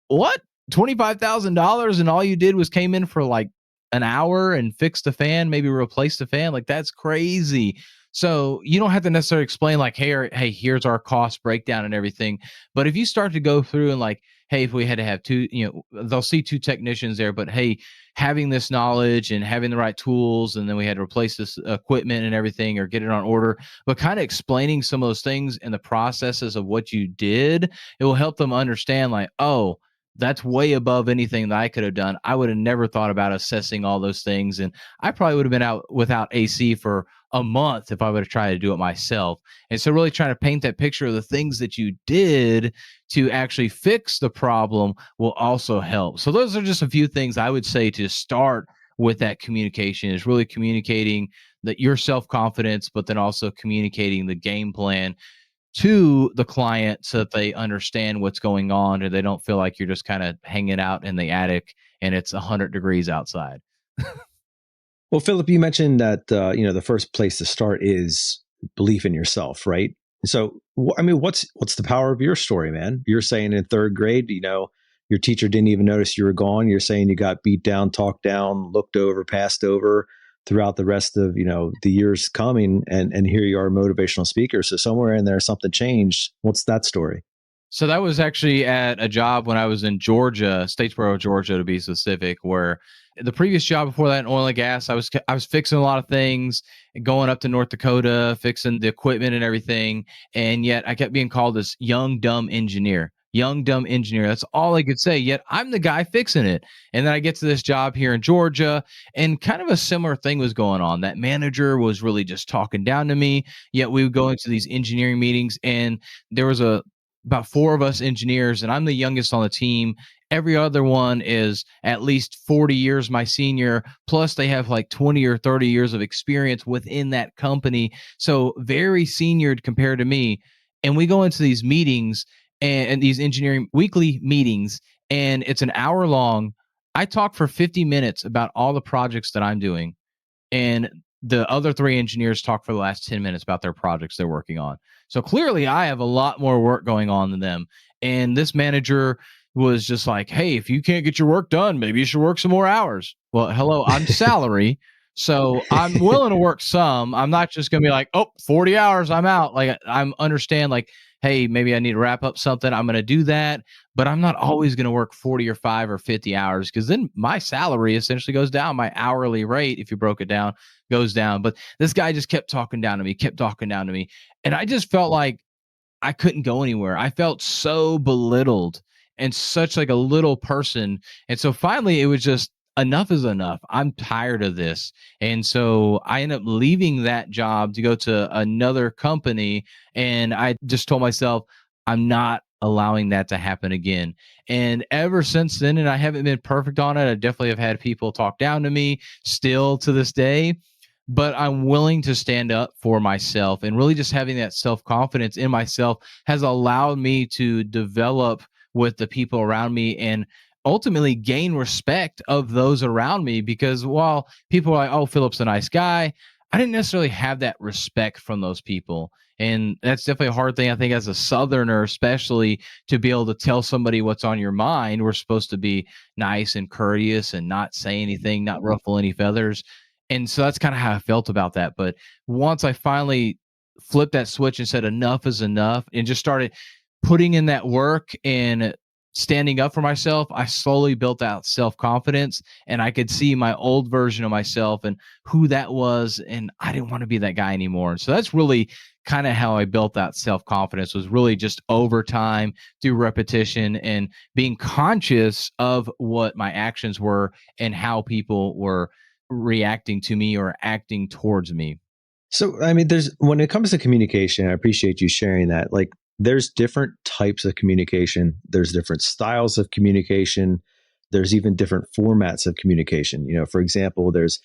What? $25,000, and all you did was came in for like an hour and fix the fan, maybe replace the fan? Like, that's crazy. So you don't have to necessarily explain like, hey, here's our cost breakdown and everything. But if you start to go through and like, hey, if we had to have two, they'll see two technicians there, but hey, having this knowledge and having the right tools, and then we had to replace this equipment and everything, or get it on order, but kind of explaining some of those things and the processes of what you did, it will help them understand like, oh, that's way above anything that I could have done. I would have never thought about assessing all those things. And I probably would have been out without AC for a month if I would have tried to do it myself. And so really trying to paint that picture of the things that you did to actually fix the problem will also help. So those are just a few things I would say to start with that communication, is really communicating that your self-confidence, but then also communicating the game plan to the client so that they understand what's going on, and they don't feel like you're just kind of hanging out in the attic and it's 100 degrees outside. Well, Philip, you mentioned that the first place to start is belief in yourself, right? So, what's the power of your story, man? You're saying in third grade, your teacher didn't even notice you were gone. You're saying you got beat down, talked down, looked over, passed over throughout the rest of the years coming, and here you are, a motivational speaker. So somewhere in there something changed. What's that story? So that was actually at a job when I was in Georgia, Statesboro, Georgia, to be specific, where the previous job before that in oil and gas, I was fixing a lot of things, going up to North Dakota, fixing the equipment and everything. And yet I kept being called this young, dumb engineer. That's all I could say. Yet I'm the guy fixing it. And then I get to this job here in Georgia, and kind of a similar thing was going on. That manager was really just talking down to me. Yet we would go into these engineering meetings, and there was about four of us engineers, and I'm the youngest on the team. Every other one is at least 40 years my senior, plus they have like 20 or 30 years of experience within that company. So very senior compared to me. And we go into these meetings, and these engineering weekly meetings, and it's an hour long. I talk for 50 minutes about all the projects that I'm doing, and the other three engineers talk for the last 10 minutes about their projects they're working on. So clearly I have a lot more work going on than them. And this manager was just like, hey, if you can't get your work done, maybe you should work some more hours. Well, hello, I'm salary. So I'm willing to work some. I'm not just going to be like, oh, 40 hours, I'm out. Like I'm understand like, hey, maybe I need to wrap up something. I'm going to do that, but I'm not always going to work 40 or 5 or 50 hours because then my salary essentially goes down. My hourly rate, if you broke it down, goes down. But this guy just kept talking down to me, kept talking down to me. And I just felt like I couldn't go anywhere. I felt so belittled and such like a little person. And so finally it was just enough is enough. I'm tired of this. And so I ended up leaving that job to go to another company. And I just told myself, I'm not allowing that to happen again. And ever since then, and I haven't been perfect on it, I definitely have had people talk down to me still to this day, but I'm willing to stand up for myself, and really just having that self-confidence in myself has allowed me to develop with the people around me and ultimately gain respect of those around me. Because while people are like, oh, Philip's a nice guy, I didn't necessarily have that respect from those people. And that's definitely a hard thing, I think, as a Southerner, especially to be able to tell somebody what's on your mind. We're supposed to be nice and courteous and not say anything, not ruffle any feathers. And so that's kind of how I felt about that. But once I finally flipped that switch and said enough is enough and just started putting in that work and standing up for myself, I slowly built out self-confidence, and I could see my old version of myself and who that was. And I didn't want to be that guy anymore. So that's really kind of how I built that self-confidence, was really just over time through repetition and being conscious of what my actions were and how people were reacting to me or acting towards me. So, I mean, when it comes to communication, I appreciate you sharing that. Like, there's different types of communication, there's different styles of communication, there's even different formats of communication. You know, for example, there's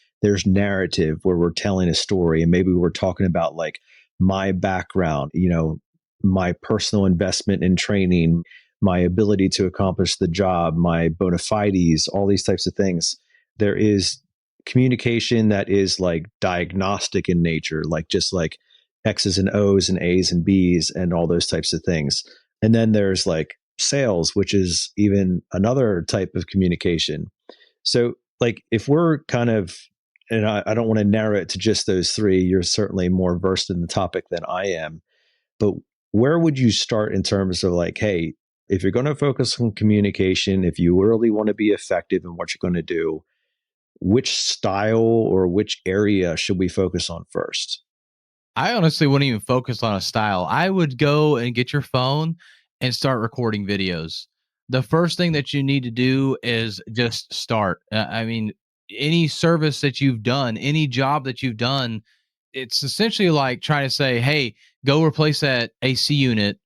narrative where we're telling a story, and maybe we're talking about like my background, you know, my personal investment in training, my ability to accomplish the job, my bona fides, all these types of things. There is communication that is like diagnostic in nature, like just like X's and O's and A's and B's and all those types of things. And then there's like sales, which is even another type of communication. So, like, if we're kind of, and I don't want to narrow it to just those three, you're certainly more versed in the topic than I am, but where would you start in terms of like, hey, if you're going to focus on communication, if you really want to be effective in what you're going to do, which style or which area should we focus on first? I honestly wouldn't even focus on a style. I would go and get your phone and start recording videos. The first thing that you need to do is just start. I mean, any service that you've done, any job that you've done, it's essentially like trying to say, hey, go replace that AC unit,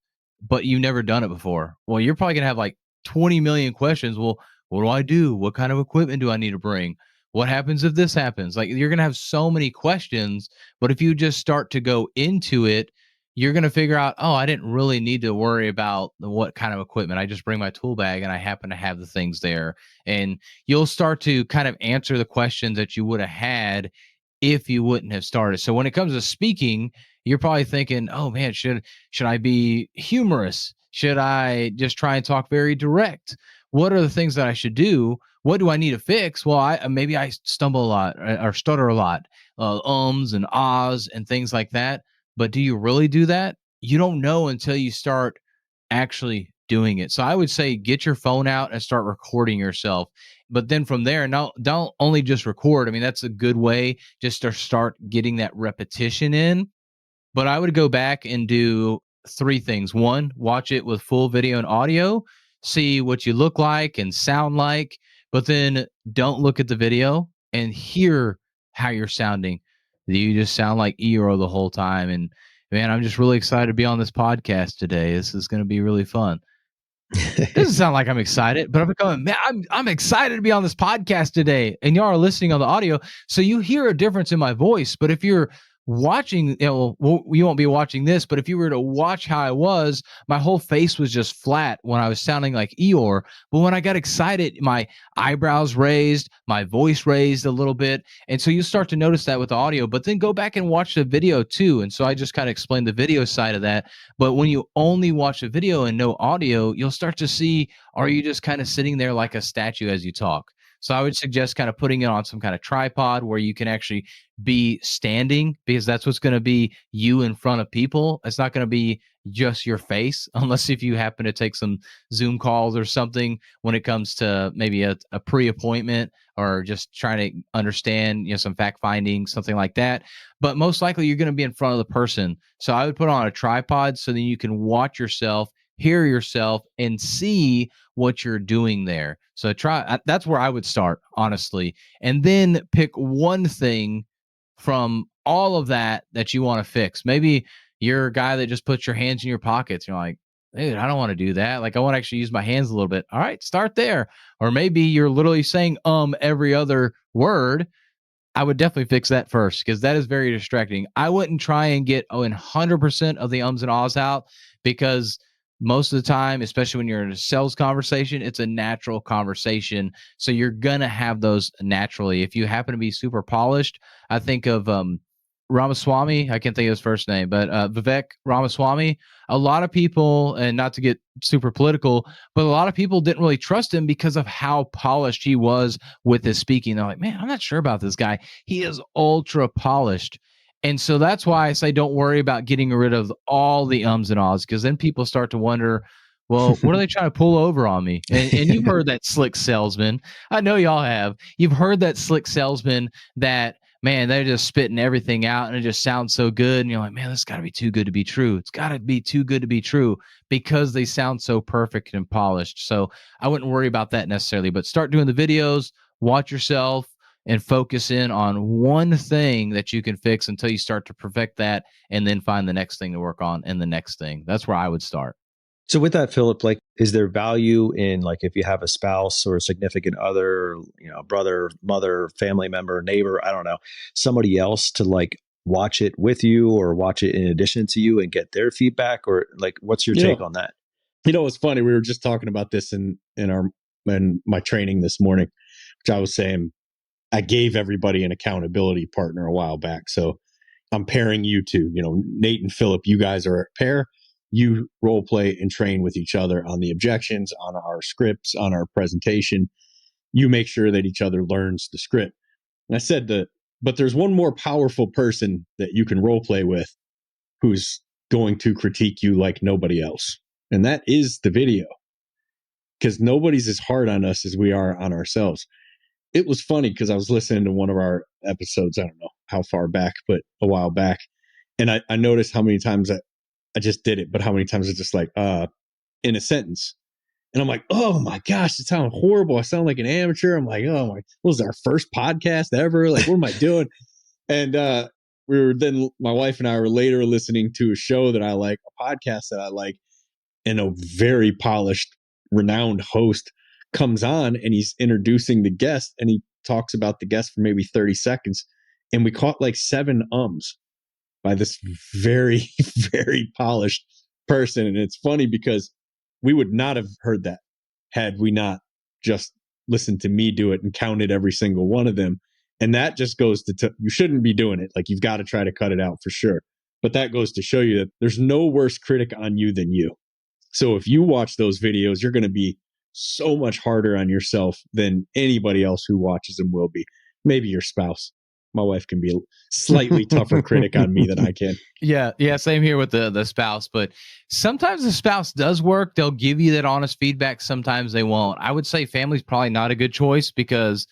but you've never done it before. Well, you're probably going to have like 20 million questions. Well, what do I do? What kind of equipment do I need to bring? What happens if this happens? Like, you're going to have so many questions, but if you just start to go into it, you're going to figure out, oh, I didn't really need to worry about what kind of equipment. I just bring my tool bag and I happen to have the things there. And you'll start to kind of answer the questions that you would have had if you wouldn't have started. So when it comes to speaking, you're probably thinking, oh man, should I be humorous? Should I just try and talk very direct? What are the things that I should do? What do I need to fix? Well, maybe I stumble a lot or stutter a lot, ums and ahs and things like that. But do you really do that? You don't know until you start actually doing it. So I would say get your phone out and start recording yourself. But then from there, now don't only just record. I mean, that's a good way just to start getting that repetition in. But I would go back and do three things. One, watch it with full video and audio, see what you look like and sound like, but then don't look at the video and hear how you're sounding. Do you just sound like Eeyore the whole time? And man, I'm just really excited to be on this podcast today. This is going to be really fun. It doesn't sound like I'm excited, but I'm going, man, I'm excited to be on this podcast today. And y'all are listening on the audio, so you hear a difference in my voice. But if you're watching, you know, well, you won't be watching this, but if you were to watch how I was, my whole face was just flat when I was sounding like Eeyore. But when I got excited, my eyebrows raised, my voice raised a little bit. And so you start to notice that with the audio, but then go back and watch the video too. And so I just kind of explained the video side of that. But when you only watch the video and no audio, you'll start to see, are you just kind of sitting there like a statue as you talk? So I would suggest kind of putting it on some kind of tripod where you can actually be standing, because that's what's going to be you in front of people. It's not going to be just your face, unless if you happen to take some Zoom calls or something when it comes to maybe a pre-appointment or just trying to understand, some fact finding, something like that. But most likely you're going to be in front of the person. So I would put on a tripod so then you can watch yourself, hear yourself, and see what you're doing there. So that's where I would start, honestly. And then pick one thing from all of that you want to fix. Maybe you're a guy that just puts your hands in your pockets. You're like, dude, I don't want to do that. Like, I want to actually use my hands a little bit. All right, start there. Or maybe you're literally saying every other word. I would definitely fix that first, because that is very distracting. I wouldn't try and get 100% of the ums and ahs out, because most of the time, especially when you're in a sales conversation, it's a natural conversation. So you're going to have those naturally. If you happen to be super polished, I think of Ramaswamy. I can't think of his first name, but Vivek Ramaswamy. A lot of people, and not to get super political, but a lot of people didn't really trust him because of how polished he was with his speaking. They're like, man, I'm not sure about this guy. He is ultra polished. And so that's why I say don't worry about getting rid of all the ums and ahs, because then people start to wonder, well, what are they trying to pull over on me? And you've heard that slick salesman. I know y'all have. You've heard that slick salesman that, man, they're just spitting everything out and it just sounds so good. And you're like, man, this got to be too good to be true. It's got to be too good to be true, because they sound so perfect and polished. So I wouldn't worry about that necessarily, but start doing the videos, watch yourself, and focus in on one thing that you can fix until you start to perfect that, and then find the next thing to work on and the next thing. That's where I would start. So with that, Philip, like, is there value in, like, if you have a spouse or a significant other, brother, mother, family member, neighbor, I don't know, somebody else to like watch it with you or watch it in addition to you and get their feedback? Or like, what's your take on that? It's funny. We were just talking about this in my training this morning, which I was saying, I gave everybody an accountability partner a while back. So I'm pairing you two, Nate and Philip, you guys are a pair. You role play and train with each other on the objections, on our scripts, on our presentation. You make sure that each other learns the script. And I said but there's one more powerful person that you can role play with who's going to critique you like nobody else. And that is the video. Because nobody's as hard on us as we are on ourselves. It was funny because I was listening to one of our episodes, I don't know how far back, but a while back. And I noticed how many times I just did it, but how many times it's just like, in a sentence. And I'm like, oh my gosh, it sounds horrible. I sound like an amateur. I'm like, oh my, what was our first podcast ever? Like, what am I doing? And my wife and I were later listening to a show that I like, a podcast that I like, and a very polished, renowned host comes on and he's introducing the guest, and he talks about the guest for maybe 30 seconds. And we caught like 7 ums by this very, very polished person. And it's funny because we would not have heard that had we not just listened to me do it and counted every single one of them. And that just goes to you shouldn't be doing it. Like, you've got to try to cut it out for sure. But that goes to show you that there's no worse critic on you than you. So if you watch those videos, you're going to be so much harder on yourself than anybody else who watches them will be. Maybe your spouse. My wife can be a slightly tougher critic on me than I can. Yeah. Same here with the spouse. But sometimes the spouse does work. They'll give you that honest feedback. Sometimes they won't. I would say family's probably not a good choice, because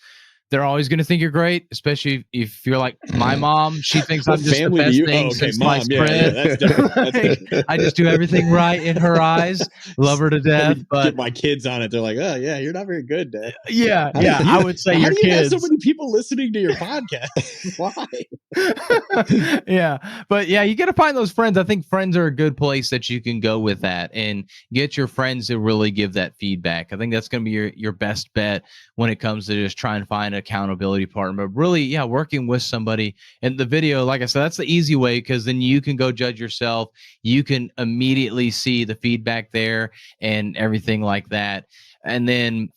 they're always going to think you're great, especially if you're like my mom. She thinks I'm just the best thing since sliced bread. That's different. I just do everything right in her eyes. Love her to death. But get my kids on it. They're like, oh yeah, you're not very good, Dad. Yeah. I would say your kids. How do you have so many people listening to your podcast? Why? Yeah. But yeah, you got to find those friends. I think friends are a good place that you can go with that, and get your friends to really give that feedback. I think that's going to be your best bet when it comes to just trying to find a accountability partner. But really, working with somebody. And the video, like I said, that's the easy way, because then you can go judge yourself. You can immediately see the feedback there and everything like that. And then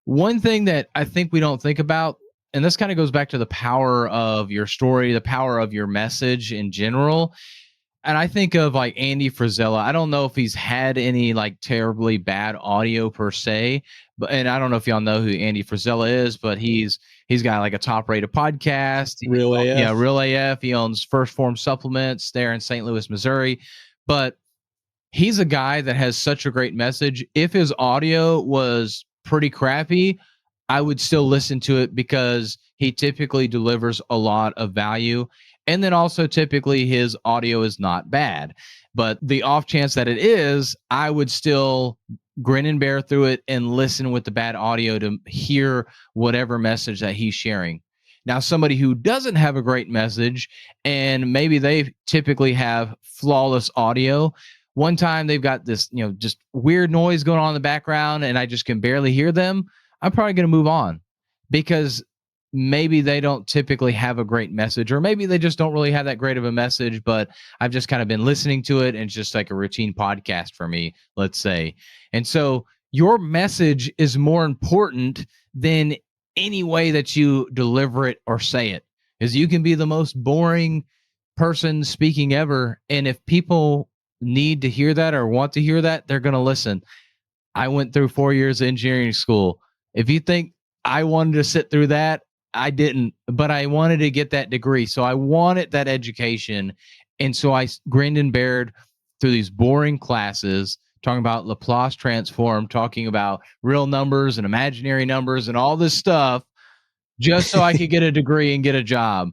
one thing that I think we don't think about, and this kind of goes back to the power of your story, the power of your message in general. And I think of like Andy Frisella. I don't know if he's had any like terribly bad audio per se, but and I don't know if y'all know who Andy Frisella is, but he's got like a top rated podcast. Real AF. Yeah, Real AF. He owns First Form Supplements there in St. Louis, Missouri. But he's a guy that has such a great message. If his audio was pretty crappy, I would still listen to it because he typically delivers a lot of value. And then also typically his audio is not bad. But the off chance that it is, I would still grin and bear through it and listen with the bad audio to hear whatever message that he's sharing. Now, somebody who doesn't have a great message and maybe they typically have flawless audio, one time they've got this, just weird noise going on in the background and I just can barely hear them, I'm probably going to move on because maybe they don't typically have a great message, or maybe they just don't really have that great of a message, but I've just kind of been listening to it and it's just like a routine podcast for me, let's say. And so your message is more important than any way that you deliver it or say it, is you can be the most boring person speaking ever. And if people need to hear that or want to hear that, they're going to listen. I went through 4 years of engineering school. If you think I wanted to sit through that, I didn't, but I wanted to get that degree. So I wanted that education. And so I grinned and bared through these boring classes, talking about Laplace transform, talking about real numbers and imaginary numbers and all this stuff, just so I could get a degree and get a job.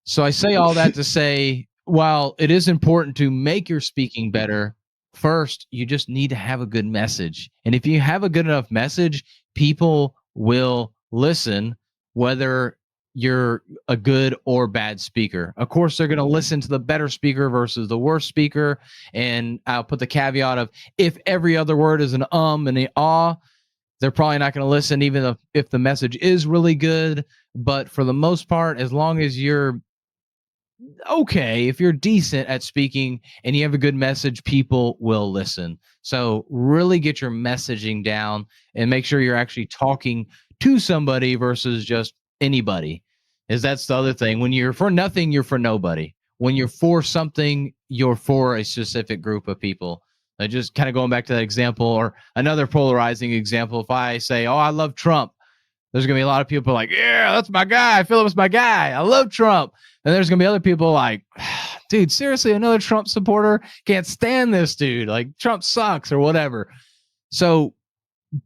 So I say all that to say, while it is important to make your speaking better, first, you just need to have a good message. And if you have a good enough message, people will listen, whether you're a good or bad speaker. Of course, they're going to listen to the better speaker versus the worst speaker. And I'll put the caveat of if every other word is an and an ah, they're probably not going to listen, even if the message is really good. But for the most part, as long as you're okay, if you're decent at speaking and you have a good message, people will listen. So really get your messaging down and make sure you're actually talking to somebody versus just anybody. That's the other thing. When you're for nothing, you're for nobody. When you're for something, you're for a specific group of people. Just kind of going back to that example, or another polarizing example. If I say, oh, I love Trump, there's going to be a lot of people like, yeah, that's my guy. Philip's my guy. I love Trump. And there's going to be other people like, dude, seriously, another Trump supporter? Can't stand this dude. Like, Trump sucks or whatever. So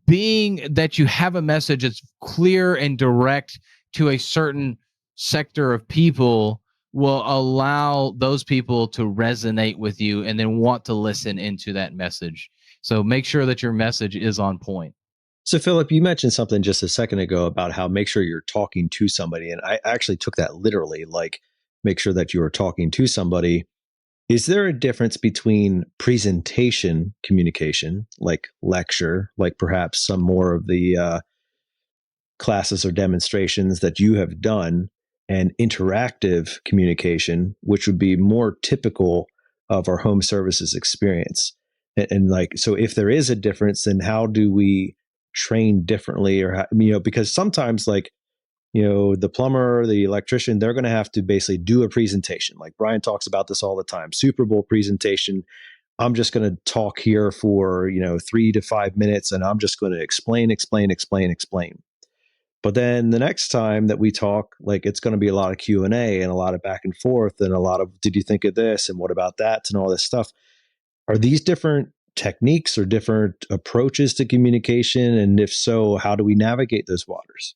being that you have a message that's clear and direct to a certain sector of people will allow those people to resonate with you and then want to listen into that message. So make sure that your message is on point. So, Philip, you mentioned something just a second ago about how make sure you're talking to somebody. And I actually took that literally, like make sure that you are talking to somebody. Is there a difference between presentation communication, like lecture, like perhaps some more of the classes or demonstrations that you have done, and interactive communication, which would be more typical of our home services experience? And like, so if there is a difference, then how do we train differently? Or how, because sometimes like, the plumber, the electrician, they're going to have to basically do a presentation. Like Brian talks about this all the time, Super Bowl presentation. I'm just going to talk here for, 3 to 5 minutes and I'm just going to explain. But then the next time that we talk, like it's going to be a lot of Q&A and a lot of back and forth and a lot of, did you think of this? And what about that? And all this stuff. Are these different techniques or different approaches to communication? And if so, how do we navigate those waters?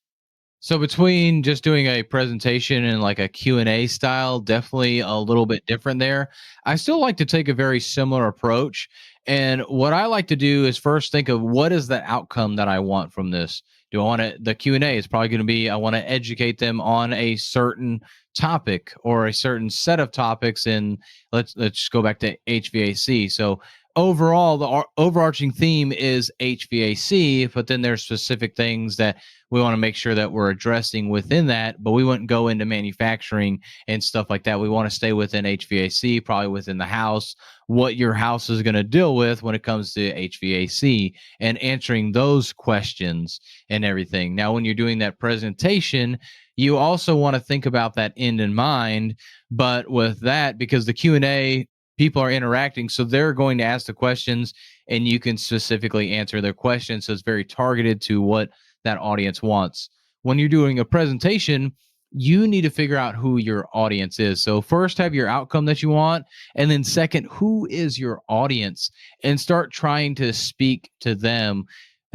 So between just doing a presentation and like a Q&A style, definitely a little bit different there. I still like to take a very similar approach. And what I like to do is first think of what is the outcome that I want from this. Do I want to, the Q&A is probably going to be, I want to educate them on a certain topic or a certain set of topics. And let's go back to HVAC. So overall, the overarching theme is HVAC, but then there's specific things that we want to make sure that we're addressing within that, but we wouldn't go into manufacturing and stuff like that. We want to stay within HVAC, probably within the house, what your house is going to deal with when it comes to HVAC and answering those questions and everything. Now, when you're doing that presentation, you also want to think about that end in mind, but with that, because the Q&A, people are interacting. So they're going to ask the questions and you can specifically answer their questions. So it's very targeted to what that audience wants. When you're doing a presentation, you need to figure out who your audience is. So first have your outcome that you want, and then second, who is your audience, and start trying to speak to them.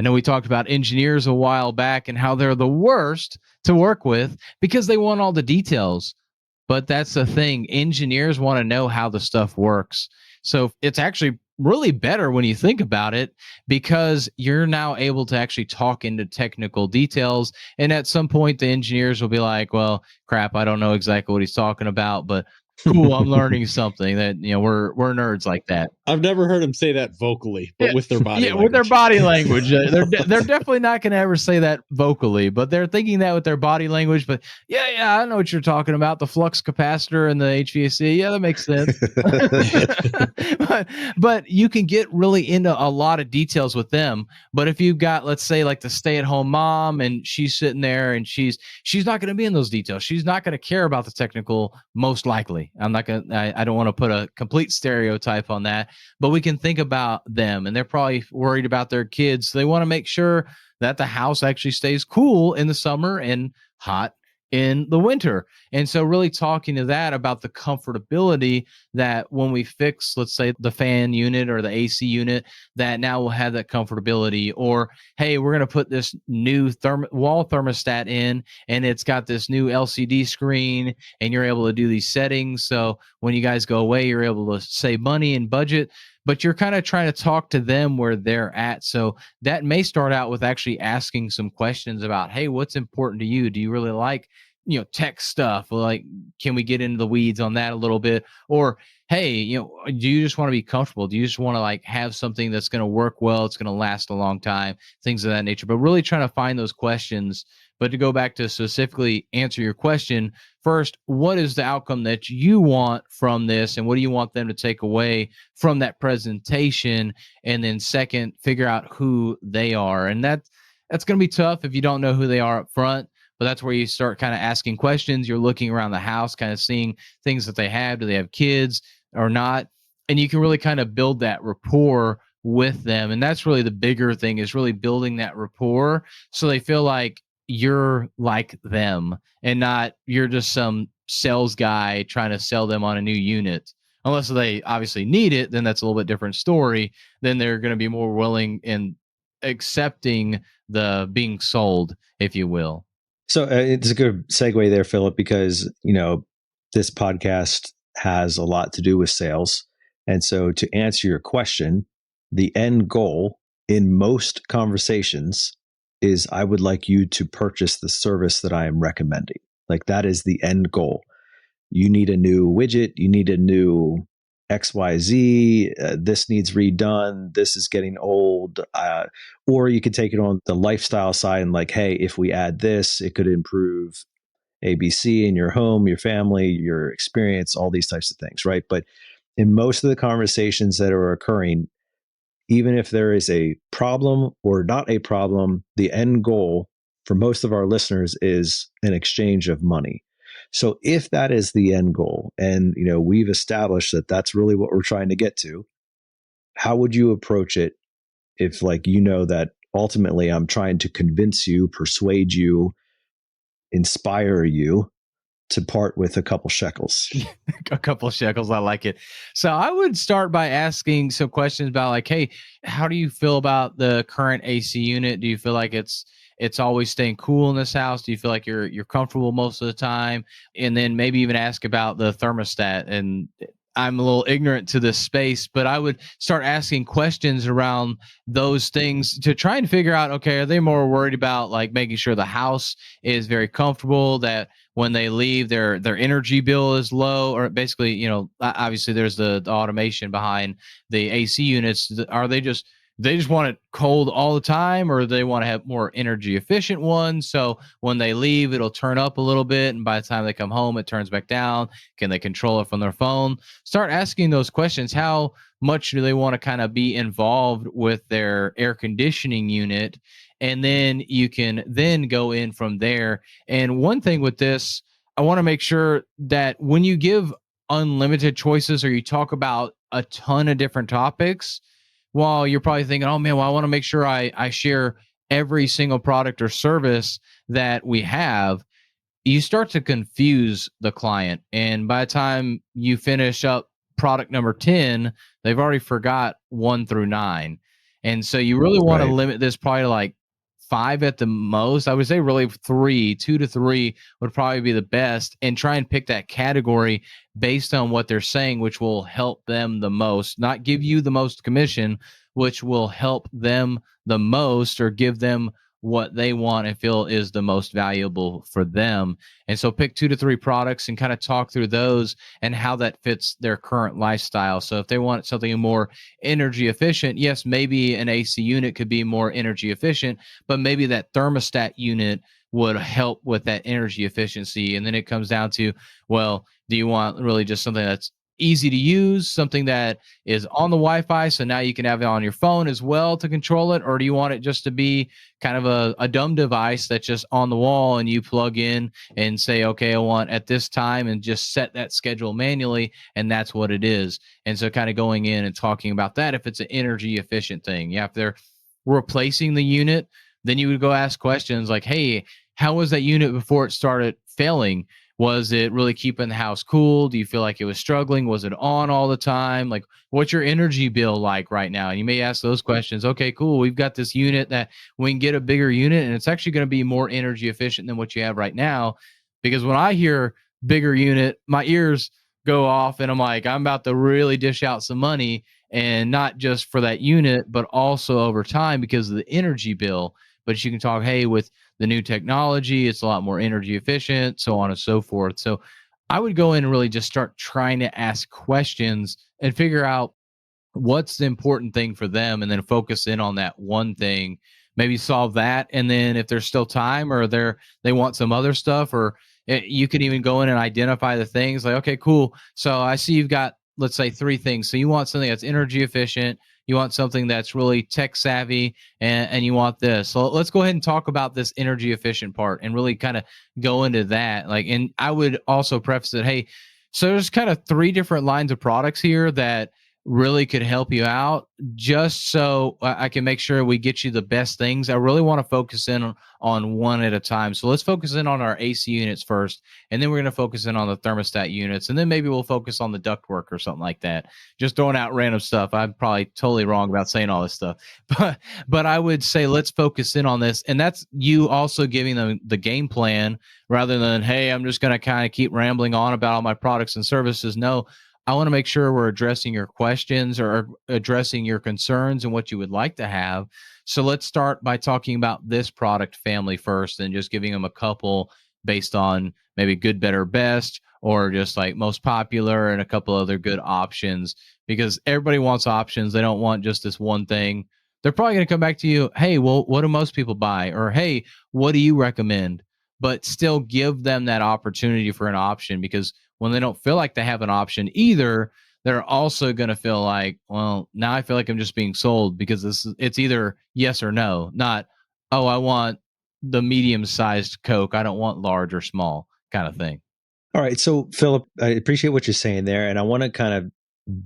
I know we talked about engineers a while back and how they're the worst to work with because they want all the details. But that's the thing. Engineers want to know how the stuff works. So it's actually really better when you think about it, because you're now able to actually talk into technical details. And at some point, the engineers will be like, well, crap, I don't know exactly what he's talking about, but cool, I'm learning something. That, we're nerds like that. I've never heard them say that vocally, but with their body language. With their body language. They're definitely not going to ever say that vocally, but they're thinking that with their body language. But yeah, I know what you're talking about. The flux capacitor and the HVAC. Yeah, that makes sense. but you can get really into a lot of details with them. But if you've got, let's say, like the stay-at-home mom, and she's sitting there and she's not going to be in those details. She's not going to care about the technical, most likely. I don't want to put a complete stereotype on that, but we can think about them, and they're probably worried about their kids. So they want to make sure that the house actually stays cool in the summer and hot in the winter. And so really talking to that about the comfortability that when we fix, let's say, the fan unit or the AC unit, that now we'll have that comfortability. Or, hey, we're going to put this new wall thermostat in, and it's got this new LCD screen, and you're able to do these settings. So when you guys go away, you're able to save money and budget, but you're kind of trying to talk to them where they're at. So that may start out with actually asking some questions about, hey, what's important to you? Do you really like, tech stuff? Like, can we get into the weeds on that a little bit? Or, hey, do you just want to be comfortable? Do you just want to like have something that's going to work well? It's going to last a long time, things of that nature. But really trying to find those questions. But to go back to specifically answer your question, first, what is the outcome that you want from this? And what do you want them to take away from that presentation? And then second, figure out who they are. And that's going to be tough if you don't know who they are up front. But that's where you start kind of asking questions. You're looking around the house, kind of seeing things that they have. Do they have kids or not? And you can really kind of build that rapport with them. And that's really the bigger thing, is really building that rapport so they feel like you're like them and not you're just some sales guy trying to sell them on a new unit. Unless they obviously need it, then that's a little bit different story. Then they're going to be more willing and accepting the being sold, if you will. So it's a good segue there, Philip, because, this podcast has a lot to do with sales. And so to answer your question, the end goal in most conversations is I would like you to purchase the service that I am recommending. Like, that is the end goal. You need a new widget. You need a new XYZ. This needs redone. This is getting old. Or you could take it on the lifestyle side and like, hey, if we add this, it could improve ABC in your home, your family, your experience, all these types of things, right? But in most of the conversations that are occurring, even if there is a problem or not a problem, the end goal for most of our listeners is an exchange of money. So if that is the end goal, and we've established that that's really what we're trying to get to, how would you approach it if that ultimately I'm trying to convince you, persuade you, inspire you to part with a couple shekels? A couple shekels. I like it. So I would start by asking some questions about like, hey, how do you feel about the current AC unit? Do you feel like it's always staying cool in this house? Do you feel like you're comfortable most of the time? And then maybe even ask about the thermostat. And I'm a little ignorant to this space, but I would start asking questions around those things to try and figure out, okay, are they more worried about like making sure the house is very comfortable, that when they leave their energy bill is low, or basically, obviously there's the automation behind the AC units. Are they just want it cold all the time, or they want to have more energy efficient ones? So when they leave, it'll turn up a little bit, and by the time they come home, it turns back down. Can they control it from their phone? Start asking those questions. How much do they want to kind of be involved with their air conditioning unit? And then you can then go in from there. And one thing with this, I want to make sure that when you give unlimited choices or you talk about a ton of different topics, while you're probably thinking, oh man, well, I want to make sure I share every single product or service that we have, you start to confuse the client. And by the time you finish up product number 10, they've already forgot 1 through 9. And so you really want to Right. limit this probably to like 5 at the most. I would say really 2 to 3 would probably be the best, and try and pick that category based on what they're saying, which will help them the most, not give you the most commission, which will help them the most or give them what they want and feel is the most valuable for them. And so pick 2 to 3 products and kind of talk through those and how that fits their current lifestyle. So if they want something more energy efficient, yes, maybe an AC unit could be more energy efficient, but maybe that thermostat unit would help with that energy efficiency. And then it comes down to, well, do you want really just something that's easy to use, something that is on the Wi-Fi, so now you can have it on your phone as well to control it? Or do you want it just to be kind of a dumb device that's just on the wall and you plug in and say, okay, I want at this time, and just set that schedule manually, and that's what it is? And so kind of going in and talking about that, if it's an energy efficient thing. Yeah, if they're replacing the unit, then you would go ask questions like, hey, how was that unit before it started failing? Was it really keeping the house cool? Do you feel like it was struggling? Was it on all the time? Like, what's your energy bill like right now? And you may ask those questions. Okay, cool. We've got this unit that we can get a bigger unit, and it's actually going to be more energy efficient than what you have right now. Because when I hear bigger unit, my ears go off and I'm like, I'm about to really dish out some money, and not just for that unit, but also over time because of the energy bill. But you can talk, hey, with the new technology, it's a lot more energy efficient, so on and so forth. So I would go in and really just start trying to ask questions and figure out what's the important thing for them, and then focus in on that one thing, maybe solve that. And then if there's still time, or they want some other stuff, or you could even go in and identify the things like, okay, cool. So I see you've got, let's say, 3 things. So you want something that's energy efficient, you want something that's really tech savvy, and you want this. So let's go ahead and talk about this energy efficient part and really kind of go into that. Like, and I would also preface it, hey, so there's kind of 3 different lines of products here that really could help you out, just so I can make sure we get you the best things. I really want to focus in on one at a time. So let's focus in on our AC units first, and then we're going to focus in on the thermostat units, and then maybe we'll focus on the ductwork or something like that. Just throwing out random stuff. I'm probably totally wrong about saying all this stuff, but I would say let's focus in on this, and that's you also giving them the game plan rather than, hey, I'm just going to kind of keep rambling on about all my products and services. No, I want to make sure we're addressing your questions or addressing your concerns and what you would like to have. So let's start by talking about this product family first, and just giving them a couple based on maybe good, better, best, or just like most popular, and a couple other good options, because everybody wants options. They don't want just this one thing. They're probably going to come back to you, hey, well, what do most people buy? Or, hey, what do you recommend? But still give them that opportunity for an option, because when they don't feel like they have an option either, they're also going to feel like, well, now I feel like I'm just being sold, because it's either yes or no, not, oh, I want the medium-sized Coke, I don't want large or small kind of thing. All right. So, Philip, I appreciate what you're saying there. And I want to kind of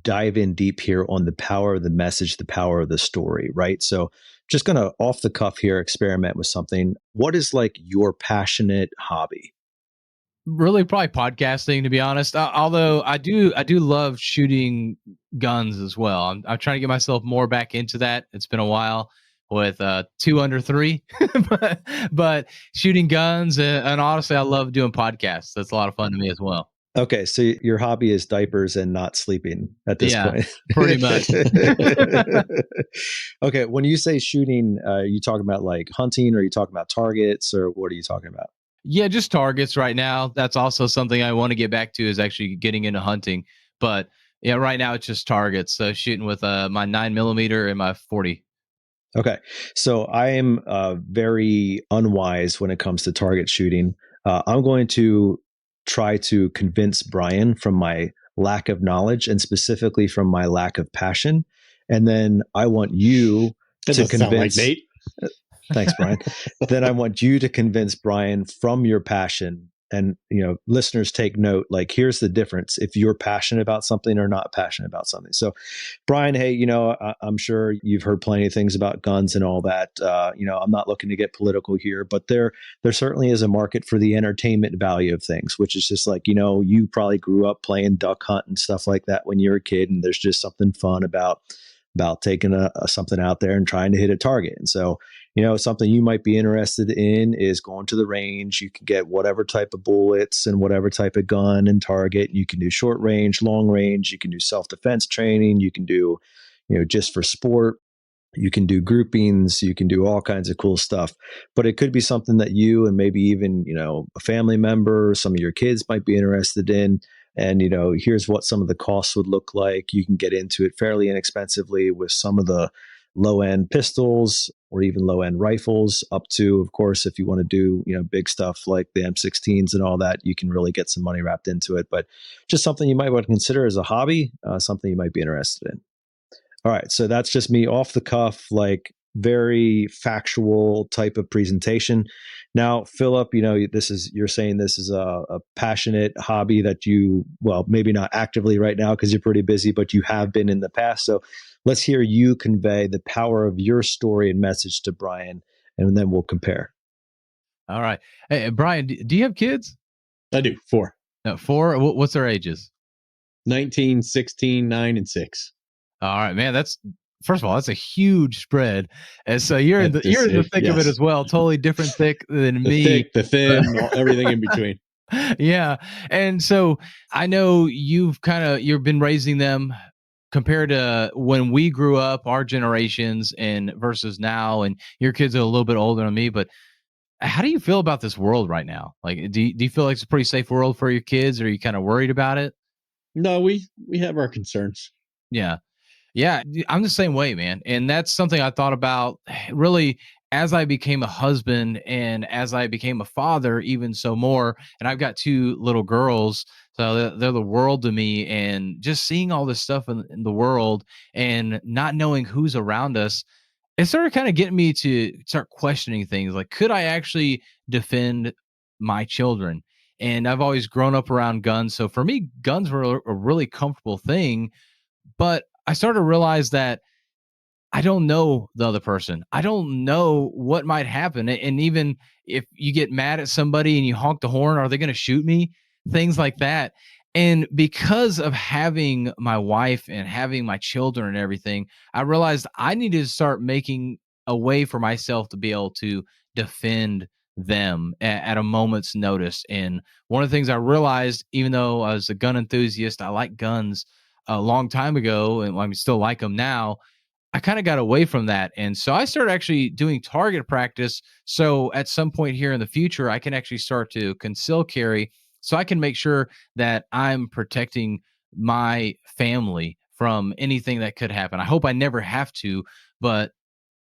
dive in deep here on the power of the message, the power of the story, right? So, just going to off the cuff here, experiment with something. What is like your passionate hobby? Really, probably podcasting, to be honest. Although I do love shooting guns as well. I'm trying to get myself more back into that. It's been a while with 2 under 3, but shooting guns, and honestly, I love doing podcasts. That's a lot of fun to me as well. Okay, so your hobby is diapers and not sleeping at this Yeah, point. pretty much. Okay, when you say shooting, you talking about like hunting, or are you talking about targets, or what are you talking about? Yeah, just targets right now. That's also something I want to get back to, is actually getting into hunting. But yeah, right now it's just targets. So shooting with my 9mm and my 40. Okay, so I am very unwise when it comes to target shooting. I'm going to try to convince Brian from my lack of knowledge, and specifically from my lack of passion. And then I want you That to doesn't sound like convince. Nate. Thanks, Brian. Then I want you to convince Brian from your passion and listeners take note, like here's the difference if you're passionate about something or not passionate about something. So Brian, hey, I'm sure you've heard plenty of things about guns and all that. I'm not looking to get political here, but there certainly is a market for the entertainment value of things, which is just like, you probably grew up playing duck hunt and stuff like that when you were a kid, and there's just something fun about taking something out there and trying to hit a target. And so, something you might be interested in is going to the range. You can get whatever type of bullets and whatever type of gun and target. You can do short range, long range. You can do self-defense training. You can do, just for sport. You can do groupings. You can do all kinds of cool stuff. But it could be something that you and maybe even, a family member, some of your kids might be interested in. And, here's what some of the costs would look like. You can get into it fairly inexpensively with some of the low end pistols or even low end rifles, up to, of course, if you want to do, big stuff like the M16s and all that, you can really get some money wrapped into it. But just something you might want to consider as a hobby, something you might be interested in. All right. So that's just me off the cuff, like very factual type of presentation. Now, Philip, you're saying this is a passionate hobby that you, well, maybe not actively right now because you're pretty busy, but you have been in the past. So let's hear you convey the power of your story and message to Brian, and then we'll compare. All right. Hey, Brian, do you have kids? I do. 4. 4? What's their ages? 19, 16, 9, and 6. All right, man. First of all, that's a huge spread. And so you're in the thick of it as well. Totally different thick than me. The thick, the thin, everything in between. Yeah. And so I know you've been raising them compared to when we grew up, our generations, and versus now, and your kids are a little bit older than me, but how do you feel about this world right now? Like, do you feel like it's a pretty safe world for your kids? Or are you kind of worried about it? No, we have our concerns. Yeah. Yeah, I'm the same way, man. And that's something I thought about really as I became a husband and as I became a father, even so more. And I've got 2 little girls, so they're the world to me. And just seeing all this stuff in the world and not knowing who's around us, it started kind of getting me to start questioning things like, could I actually defend my children? And I've always grown up around guns. So for me, guns were a really comfortable thing. But I started to realize that I don't know the other person. I don't know what might happen. And even if you get mad at somebody and you honk the horn, are they going to shoot me? Things like that. And because of having my wife and having my children and everything, I realized I needed to start making a way for myself to be able to defend them at a moment's notice. And one of the things I realized, even though I was a gun enthusiast, I like guns a long time ago, and I still like them now. I kind of got away from that. And so I started actually doing target practice. So at some point here in the future, I can actually start to conceal carry so I can make sure that I'm protecting my family from anything that could happen. I hope I never have to, but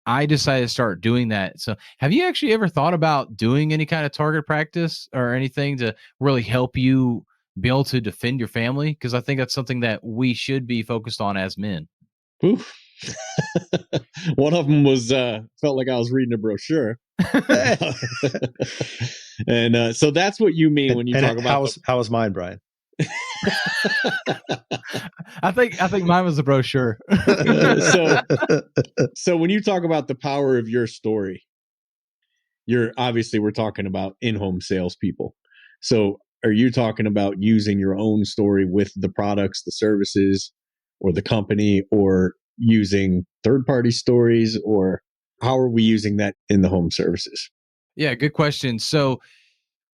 I decided to start doing that. So have you actually ever thought about doing any kind of target practice or anything to really help you be able to defend your family? Because I think that's something that we should be focused on as men. Oof. One of them was felt like I was reading a brochure. And so that's what you mean when you talk about how was mine, Brian? I think mine was a brochure. So when you talk about the power of your story, we're talking about in-home salespeople. So are you talking about using your own story with the products, the services, or the company, or using third-party stories, or how are we using that in the home services? Yeah, good question. So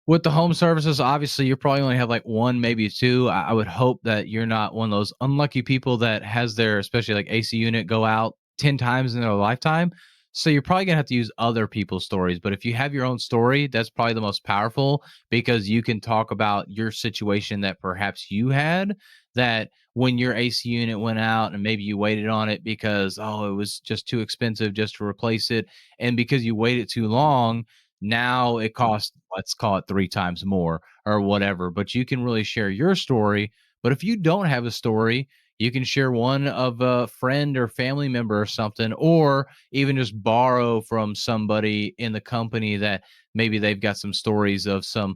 with the home services, obviously you probably only have like 1, maybe 2. I would hope that you're not one of those unlucky people that has their, especially like AC unit, go out 10 times in their lifetime. So you're probably going to have to use other people's stories. But if you have your own story, that's probably the most powerful, because you can talk about your situation that perhaps you had, that when your AC unit went out and maybe you waited on it because, it was just too expensive just to replace it. And because you waited too long, now it costs, let's call it 3 times more or whatever. But you can really share your story. But if you don't have a story, you can share one of a friend or family member or something, or even just borrow from somebody in the company that maybe they've got some stories of some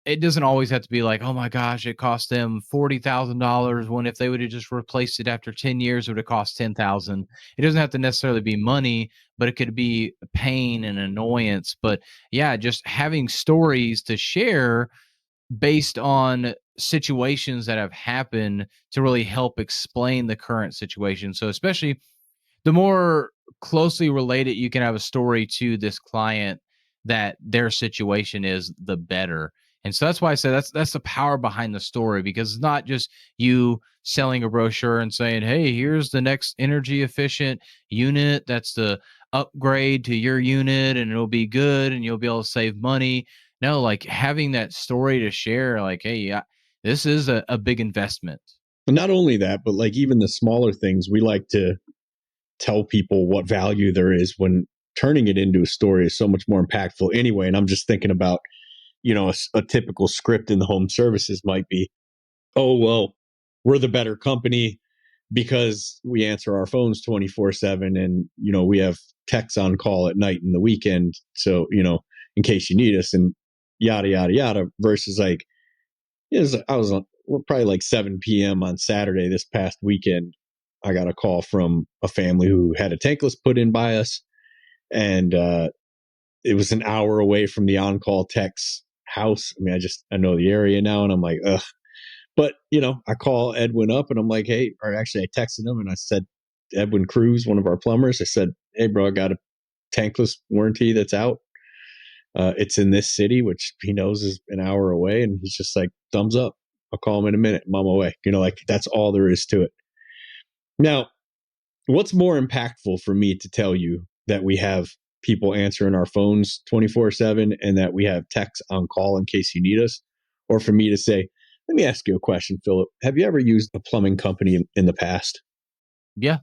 it doesn't always have to be like, oh my gosh, it cost them $40,000 when if they would have just replaced it after 10 years, it would have cost 10,000. It doesn't have to necessarily be money, but it could be pain and annoyance. But yeah, just having stories to share based on situations that have happened to really help explain the current situation. So especially the more closely related you can have a story to this client that their situation is, the better. And so that's why I say that's the power behind the story, because it's not just you selling a brochure and saying, "Hey, here's the next energy efficient unit that's the upgrade to your unit and it'll be good and you'll be able to save money." No, like having that story to share, like, "Hey, yeah, this is a big investment." And not only that, but like even the smaller things, we like to tell people what value there is when turning it into a story is so much more impactful anyway. And I'm just thinking about, a typical script in the home services might be, oh, well, we're the better company because we answer our phones 24/7 and, we have techs on call at night and the weekend. So, in case you need us and yada, yada, yada, versus like, I was on, we're probably like 7 p.m. on Saturday this past weekend. I got a call from a family who had a tankless put in by us, and it was an hour away from the on-call tech's house. I mean, I know the area now, and I'm like, ugh. But I call Edwin up, and I'm like, hey, or actually, I texted him, and I said, Edwin Cruz, one of our plumbers, I said, hey, bro, I got a tankless warranty that's out. It's in this city, which he knows is an hour away, and he's just like, thumbs up. I'll call him in a minute. I'm on my way. Like that's all there is to it. Now, what's more impactful for me to tell you that we have people answering our phones 24/7 and that we have techs on call in case you need us, or for me to say, let me ask you a question, Philip. Have you ever used a plumbing company in the past? Yeah.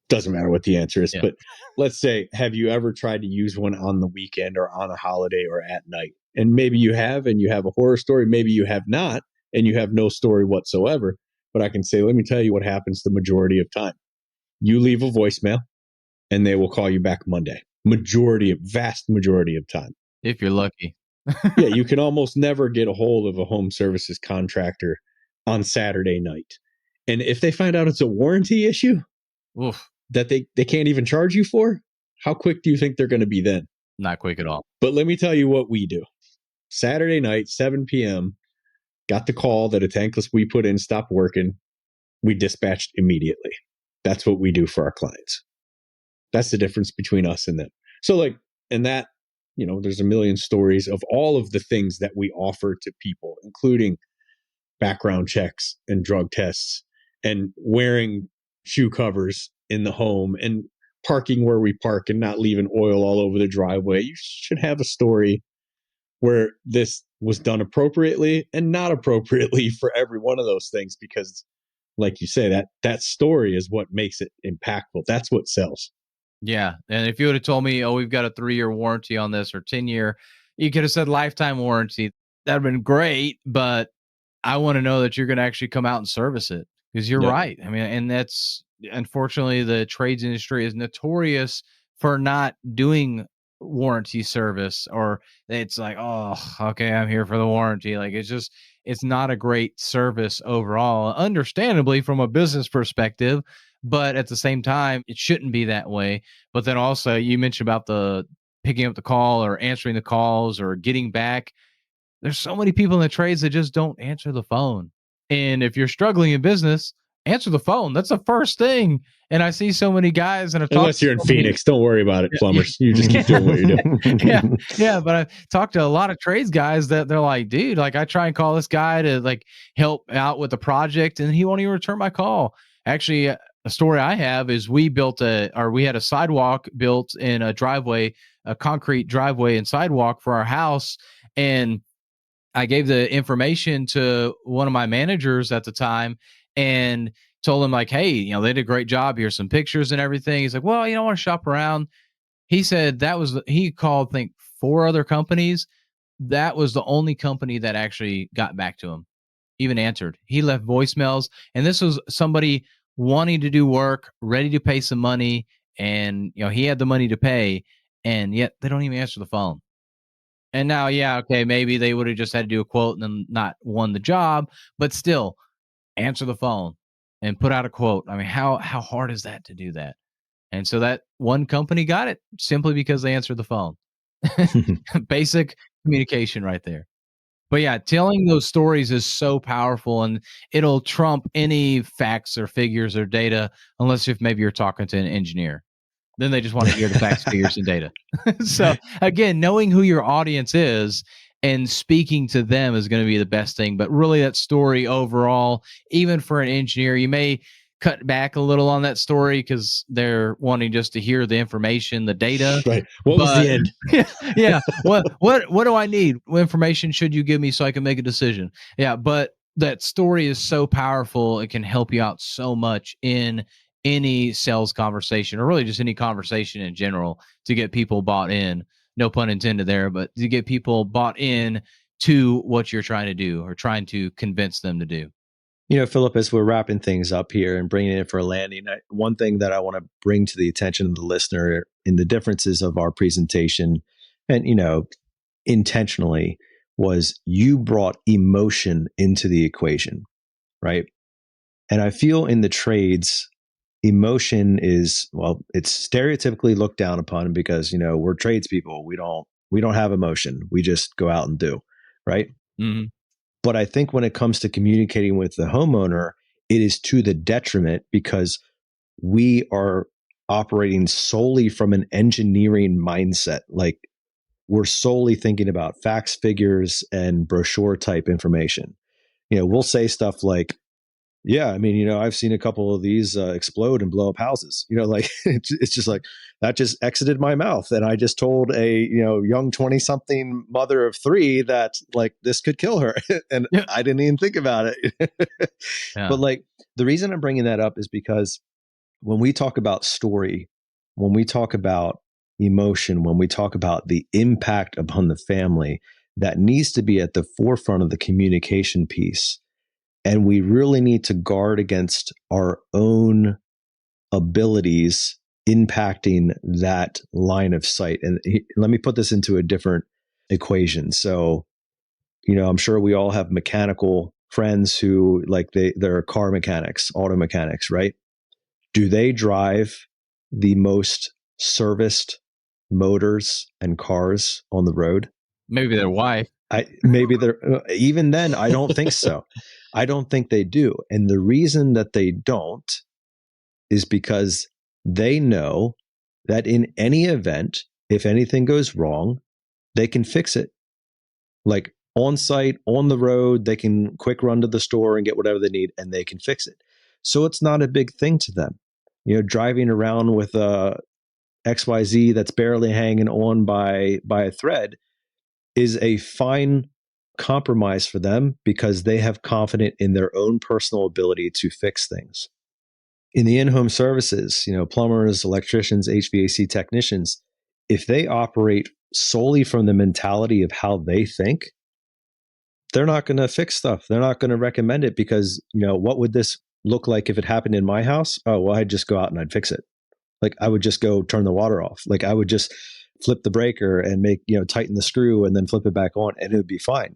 Doesn't matter what the answer is, Yeah. but let's say, have you ever tried to use one on the weekend or on a holiday or at night? And maybe you have, and you have a horror story. Maybe you have not, and you have no story whatsoever. But I can say, let me tell you what happens the majority of time. You leave a voicemail and they will call you back Monday. Vast majority of time. If you're lucky. Yeah, you can almost never get a hold of a home services contractor on Saturday night. And if they find out it's a warranty issue Oof, that they can't even charge you for, how quick do you think they're going to be then? not quick at all. But let me tell you what we do. Saturday night, 7 p.m., got the call that a tankless we put in stopped working. We dispatched immediately. That's what we do for our clients. That's the difference between us and them. So like, and that, there's a million stories of all of the things that we offer to people, including background checks and drug tests and wearing shoe covers in the home and parking where we park and not leaving oil all over the driveway. You should have a story where this was done appropriately and not appropriately for every one of those things, because like you say, that story is what makes it impactful. That's what sells. Yeah. And if you would have told me, oh, we've got a 3-year warranty on this or 10-year, you could have said lifetime warranty. That'd have been great. But I want to know that you're going to actually come out and service it, because you're right. I mean, and that's unfortunately the trades industry is notorious for not doing warranty service, or it's like, oh, okay, I'm here for the warranty. Like it's not a great service overall, understandably from a business perspective. But at the same time, it shouldn't be that way. But then also, you mentioned about the picking up the call or answering the calls or getting back. There's so many people in the trades that just don't answer the phone. And if you're struggling in business, answer the phone. That's the first thing. And I see so many guys, and unless you're in Phoenix, don't worry about it, plumbers. You just keep doing what you're doing. Yeah. But I've talked to a lot of trades guys that they're like, dude, like I try and call this guy to like help out with the project, and he won't even return my call. Actually, a story I have is we had a sidewalk built in a driveway, a concrete driveway and sidewalk for our house. And I gave the information to one of my managers at the time and told him like, hey, they did a great job. Here's some pictures and everything. He's like, well, I want to shop around. He said he called, I think, 4 other companies. That was the only company that actually got back to him, even answered. He left voicemails, and this was somebody wanting to do work, ready to pay some money, and he had the money to pay, and yet they don't even answer the phone. And now, yeah, okay, maybe they would have just had to do a quote and then not won the job, but still answer the phone and put out a quote. I mean, how hard is that to do that? And so that one company got it simply because they answered the phone. Basic communication right there. But yeah, telling those stories is so powerful, and it'll trump any facts or figures or data, unless if maybe you're talking to an engineer. Then they just want to hear the facts, figures, and data. So again, knowing who your audience is and speaking to them is going to be the best thing. But really, that story overall, even for an engineer, you may cut back a little on that story because they're wanting just to hear the information, the data. Right. What was the end? Yeah. What do I need? What information should you give me so I can make a decision? Yeah. But that story is so powerful. It can help you out so much in any sales conversation, or really just any conversation in general, to get people bought in. No pun intended there, but to get people bought in to what you're trying to do or trying to convince them to do. Philip, as we're wrapping things up here and bringing it in for a landing, one thing that I want to bring to the attention of the listener in the differences of our presentation, and, intentionally, was you brought emotion into the equation, right? And I feel in the trades, emotion is, well, it's stereotypically looked down upon because, we're tradespeople. We don't have emotion. We just go out and do, right? Mm-hmm. But I think when it comes to communicating with the homeowner, it is to the detriment because we are operating solely from an engineering mindset. Like, we're solely thinking about facts, figures, and brochure type information. We'll say stuff like, yeah, I mean, I've seen a couple of these explode and blow up houses. Like it's just like that just exited my mouth, and I just told a young 20-something mother of 3 that like this could kill her, and yeah. I didn't even think about it. Yeah. But like the reason I'm bringing that up is because when we talk about story, when we talk about emotion, when we talk about the impact upon the family, that needs to be at the forefront of the communication piece. And we really need to guard against our own abilities impacting that line of sight. And let me put this into a different equation. So, I'm sure we all have mechanical friends who like they're car mechanics, auto mechanics, right? Do they drive the most serviced motors and cars on the road? Maybe their wife. Maybe they're even then. I don't think so. I don't think they do. And the reason that they don't is because they know that in any event, if anything goes wrong, they can fix it. Like on site, on the road, they can quick run to the store and get whatever they need and they can fix it. So it's not a big thing to them. Driving around with a XYZ that's barely hanging on by a thread is a fine compromise for them because they have confidence in their own personal ability to fix things. In the in-home services, plumbers, electricians, HVAC technicians, if they operate solely from the mentality of how they think, they're not going to fix stuff. They're not going to recommend it because, what would this look like if it happened in my house? Oh, well, I'd just go out and I'd fix it. Like I would just go turn the water off. Like I would just flip the breaker and make, tighten the screw and then flip it back on and it would be fine.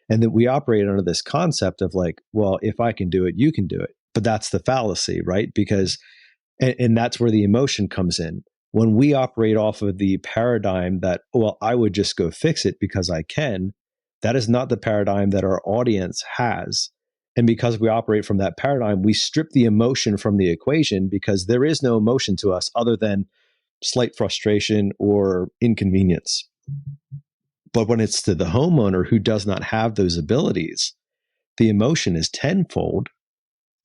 And that we operate under this concept of like, well, if I can do it, you can do it. But that's the fallacy, right? Because, and that's where the emotion comes in. When we operate off of the paradigm that, well, I would just go fix it because I can, that is not the paradigm that our audience has. And because we operate from that paradigm, we strip the emotion from the equation because there is no emotion to us other than slight frustration or inconvenience. But when it's to the homeowner who does not have those abilities, the emotion is tenfold.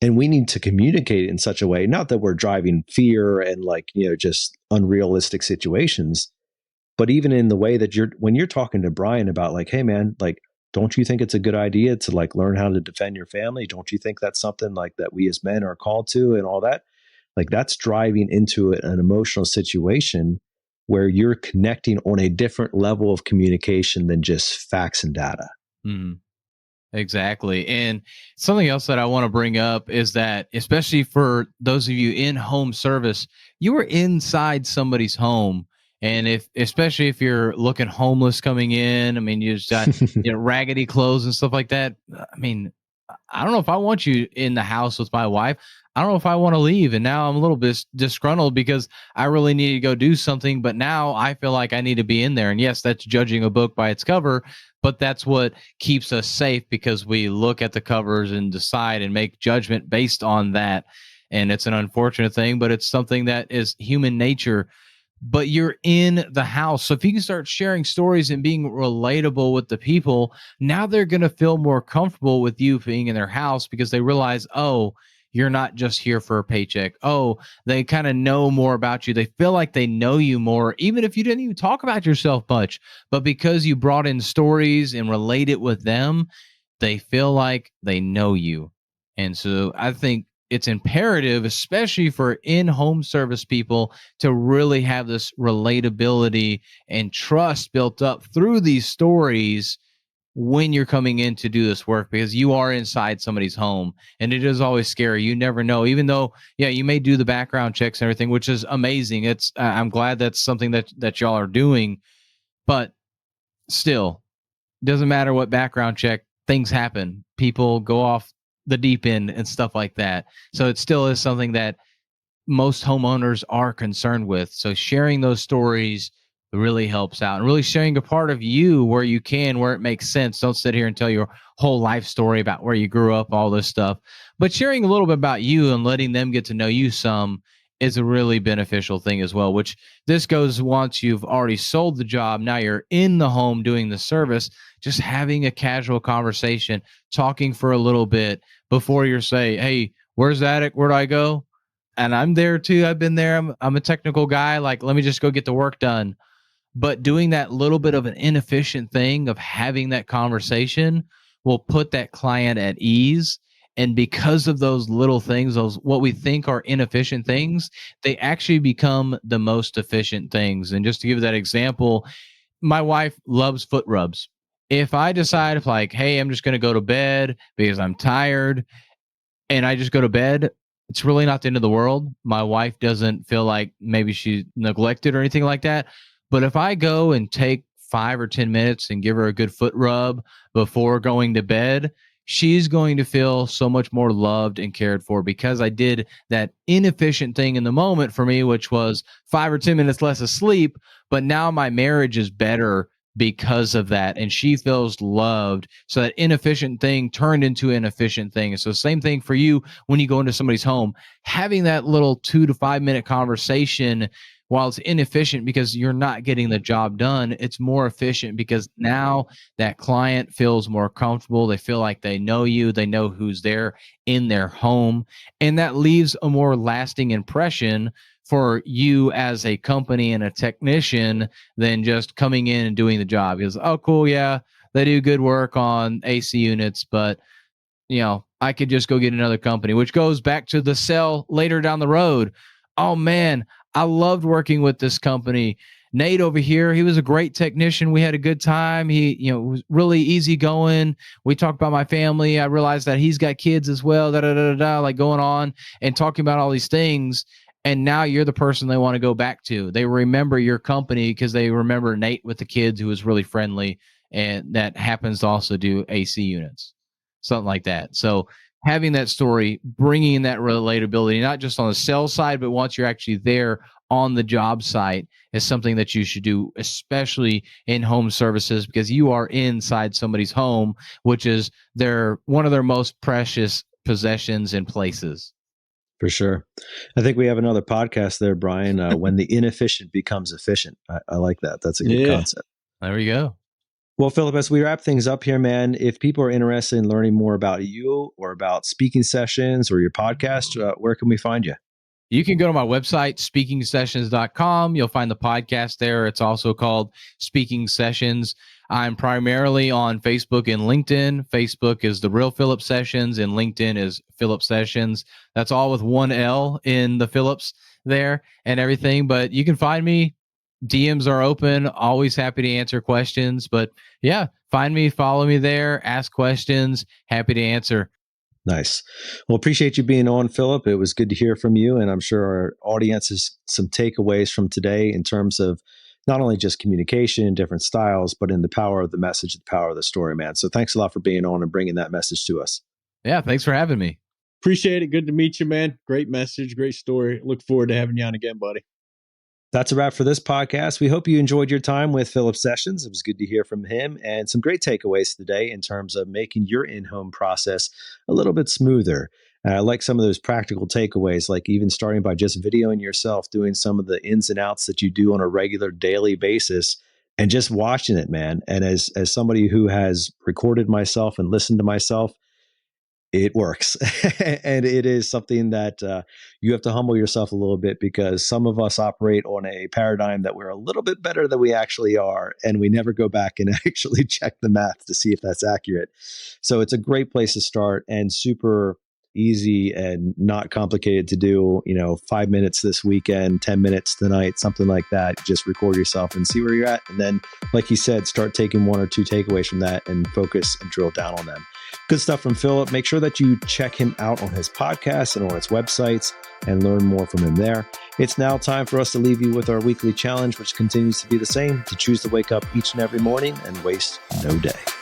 And we need to communicate in such a way, not that we're driving fear and like, just unrealistic situations, but even in the way that when you're talking to Brian about like, hey man, like, don't you think it's a good idea to like learn how to defend your family? Don't you think that's something like that we as men are called to and all that? Like that's driving into an emotional situation where you're connecting on a different level of communication than just facts and data. Mm-hmm. Exactly. And something else that I want to bring up is that, especially for those of you in home service, you were inside somebody's home And especially if you're looking homeless coming in, I mean, you just got raggedy clothes and stuff like that. I mean, I don't know if I want you in the house with my wife. I don't know if I want to leave. And now I'm a little bit disgruntled because I really need to go do something. But now I feel like I need to be in there. And yes, that's judging a book by its cover, but that's what keeps us safe because we look at the covers and decide and make judgment based on that. And it's an unfortunate thing, but it's something that is human nature. But you're in the house. So if you can start sharing stories and being relatable with the people, now they're going to feel more comfortable with you being in their house because they realize, oh, you're not just here for a paycheck. Oh, they kind of know more about you. They feel like they know you more, even if you didn't even talk about yourself much. But because you brought in stories and relate it with them, they feel like they know you. And so I think it's imperative, especially for in-home service people, to really have this relatability and trust built up through these stories when you're coming in to do this work, because you are inside somebody's home and it is always scary. You never know, even though, yeah, you may do the background checks and everything, which is amazing. It's, I'm glad that's something that y'all are doing, but still doesn't matter what background check, things happen. People go off the deep end and stuff like that. So it still is something that most homeowners are concerned with. So sharing those stories really helps out, and really sharing a part of you where you can, where it makes sense. Don't sit here and tell your whole life story about where you grew up, all this stuff, but sharing a little bit about you and letting them get to know you some is a really beneficial thing as well, which this goes once you've already sold the job. Now you're in the home doing the service, just having a casual conversation, talking for a little bit before you say, hey, where's the attic? Where do I go? And I'm there too. I've been there. I'm a technical guy. Like, let me just go get the work done. But doing that little bit of an inefficient thing of having that conversation will put that client at ease. And because of those little things, those what we think are inefficient things, they actually become the most efficient things. And just to give that example, my wife loves foot rubs. If I decide, like, hey, I'm just going to go to bed because I'm tired, and I just go to bed, it's really not the end of the world. My wife doesn't feel like maybe she's neglected or anything like that. But if I go and take 5 or 10 minutes and give her a good foot rub before going to bed, she's going to feel so much more loved and cared for because I did that inefficient thing in the moment for me, which was 5 or 10 minutes less of sleep. But now my marriage is better because of that, and she feels loved. So that inefficient thing turned into an efficient thing. And so same thing for you when you go into somebody's home, having that little 2 to 5 minute conversation. While it's inefficient because you're not getting the job done, it's more efficient because now that client feels more comfortable. They feel like they know you. They know who's there in their home. And that leaves a more lasting impression for you as a company and a technician than just coming in and doing the job. Because, oh, cool, yeah, they do good work on AC units, but, you know, I could just go get another company, which goes back to the sell later down the road. Oh, man, I loved working with this company. Nate over here, he was a great technician. We had a good time. He, was really easygoing. We talked about my family. I realized that he's got kids as well, like going on and talking about all these things. And now you're the person they want to go back to. They remember your company because they remember Nate with the kids who was really friendly and that happens to also do AC units, something like that. So having that story, bringing that relatability, not just on the sales side, but once you're actually there on the job site is something that you should do, especially in home services, because you are inside somebody's home, which is one of their most precious possessions and places. For sure. I think we have another podcast there, Brian, when the inefficient becomes efficient. I like that. That's a good concept. There we go. Well, Philip, as we wrap things up here, man, if people are interested in learning more about you or about speaking sessions or your podcast, where can we find you? You can go to my website, speakingsessions.com. You'll find the podcast there. It's also called Speaking Sessions. I'm primarily on Facebook and LinkedIn. Facebook is The Real Philip Sessions, and LinkedIn is Philip Sessions. That's all with one L in the Phillips there and everything. But you can find me. DMs are open. Always happy to answer questions. But yeah, find me, follow me there, ask questions. Happy to answer. Nice. Well, appreciate you being on, Philip. It was good to hear from you. And I'm sure our audience has some takeaways from today in terms of not only just communication, different styles, but in the power of the message, the power of the story, man. So thanks a lot for being on and bringing that message to us. Yeah, thanks for having me. Appreciate it. Good to meet you, man. Great message, great story. Look forward to having you on again, buddy. That's a wrap for this podcast. We hope you enjoyed your time with Phillip Sessions. It was good to hear from him and some great takeaways today in terms of making your in-home process a little bit smoother. I like some of those practical takeaways, like even starting by just videoing yourself doing some of the ins and outs that you do on a regular daily basis and just watching it, man. And as somebody who has recorded myself and listened to myself, it works. And it is something that you have to humble yourself a little bit, because some of us operate on a paradigm that we're a little bit better than we actually are. And we never go back and actually check the math to see if that's accurate. So it's a great place to start and super easy and not complicated to do. 5 minutes this weekend, 10 minutes tonight, something like that. Just record yourself and see where you're at. And then, like he said, start taking one or two takeaways from that and focus and drill down on them. Good stuff from Phillip. Make sure that you check him out on his podcast and on his websites and learn more from him there. It's now time for us to leave you with our weekly challenge, which continues to be the same: to choose to wake up each and every morning and waste no day.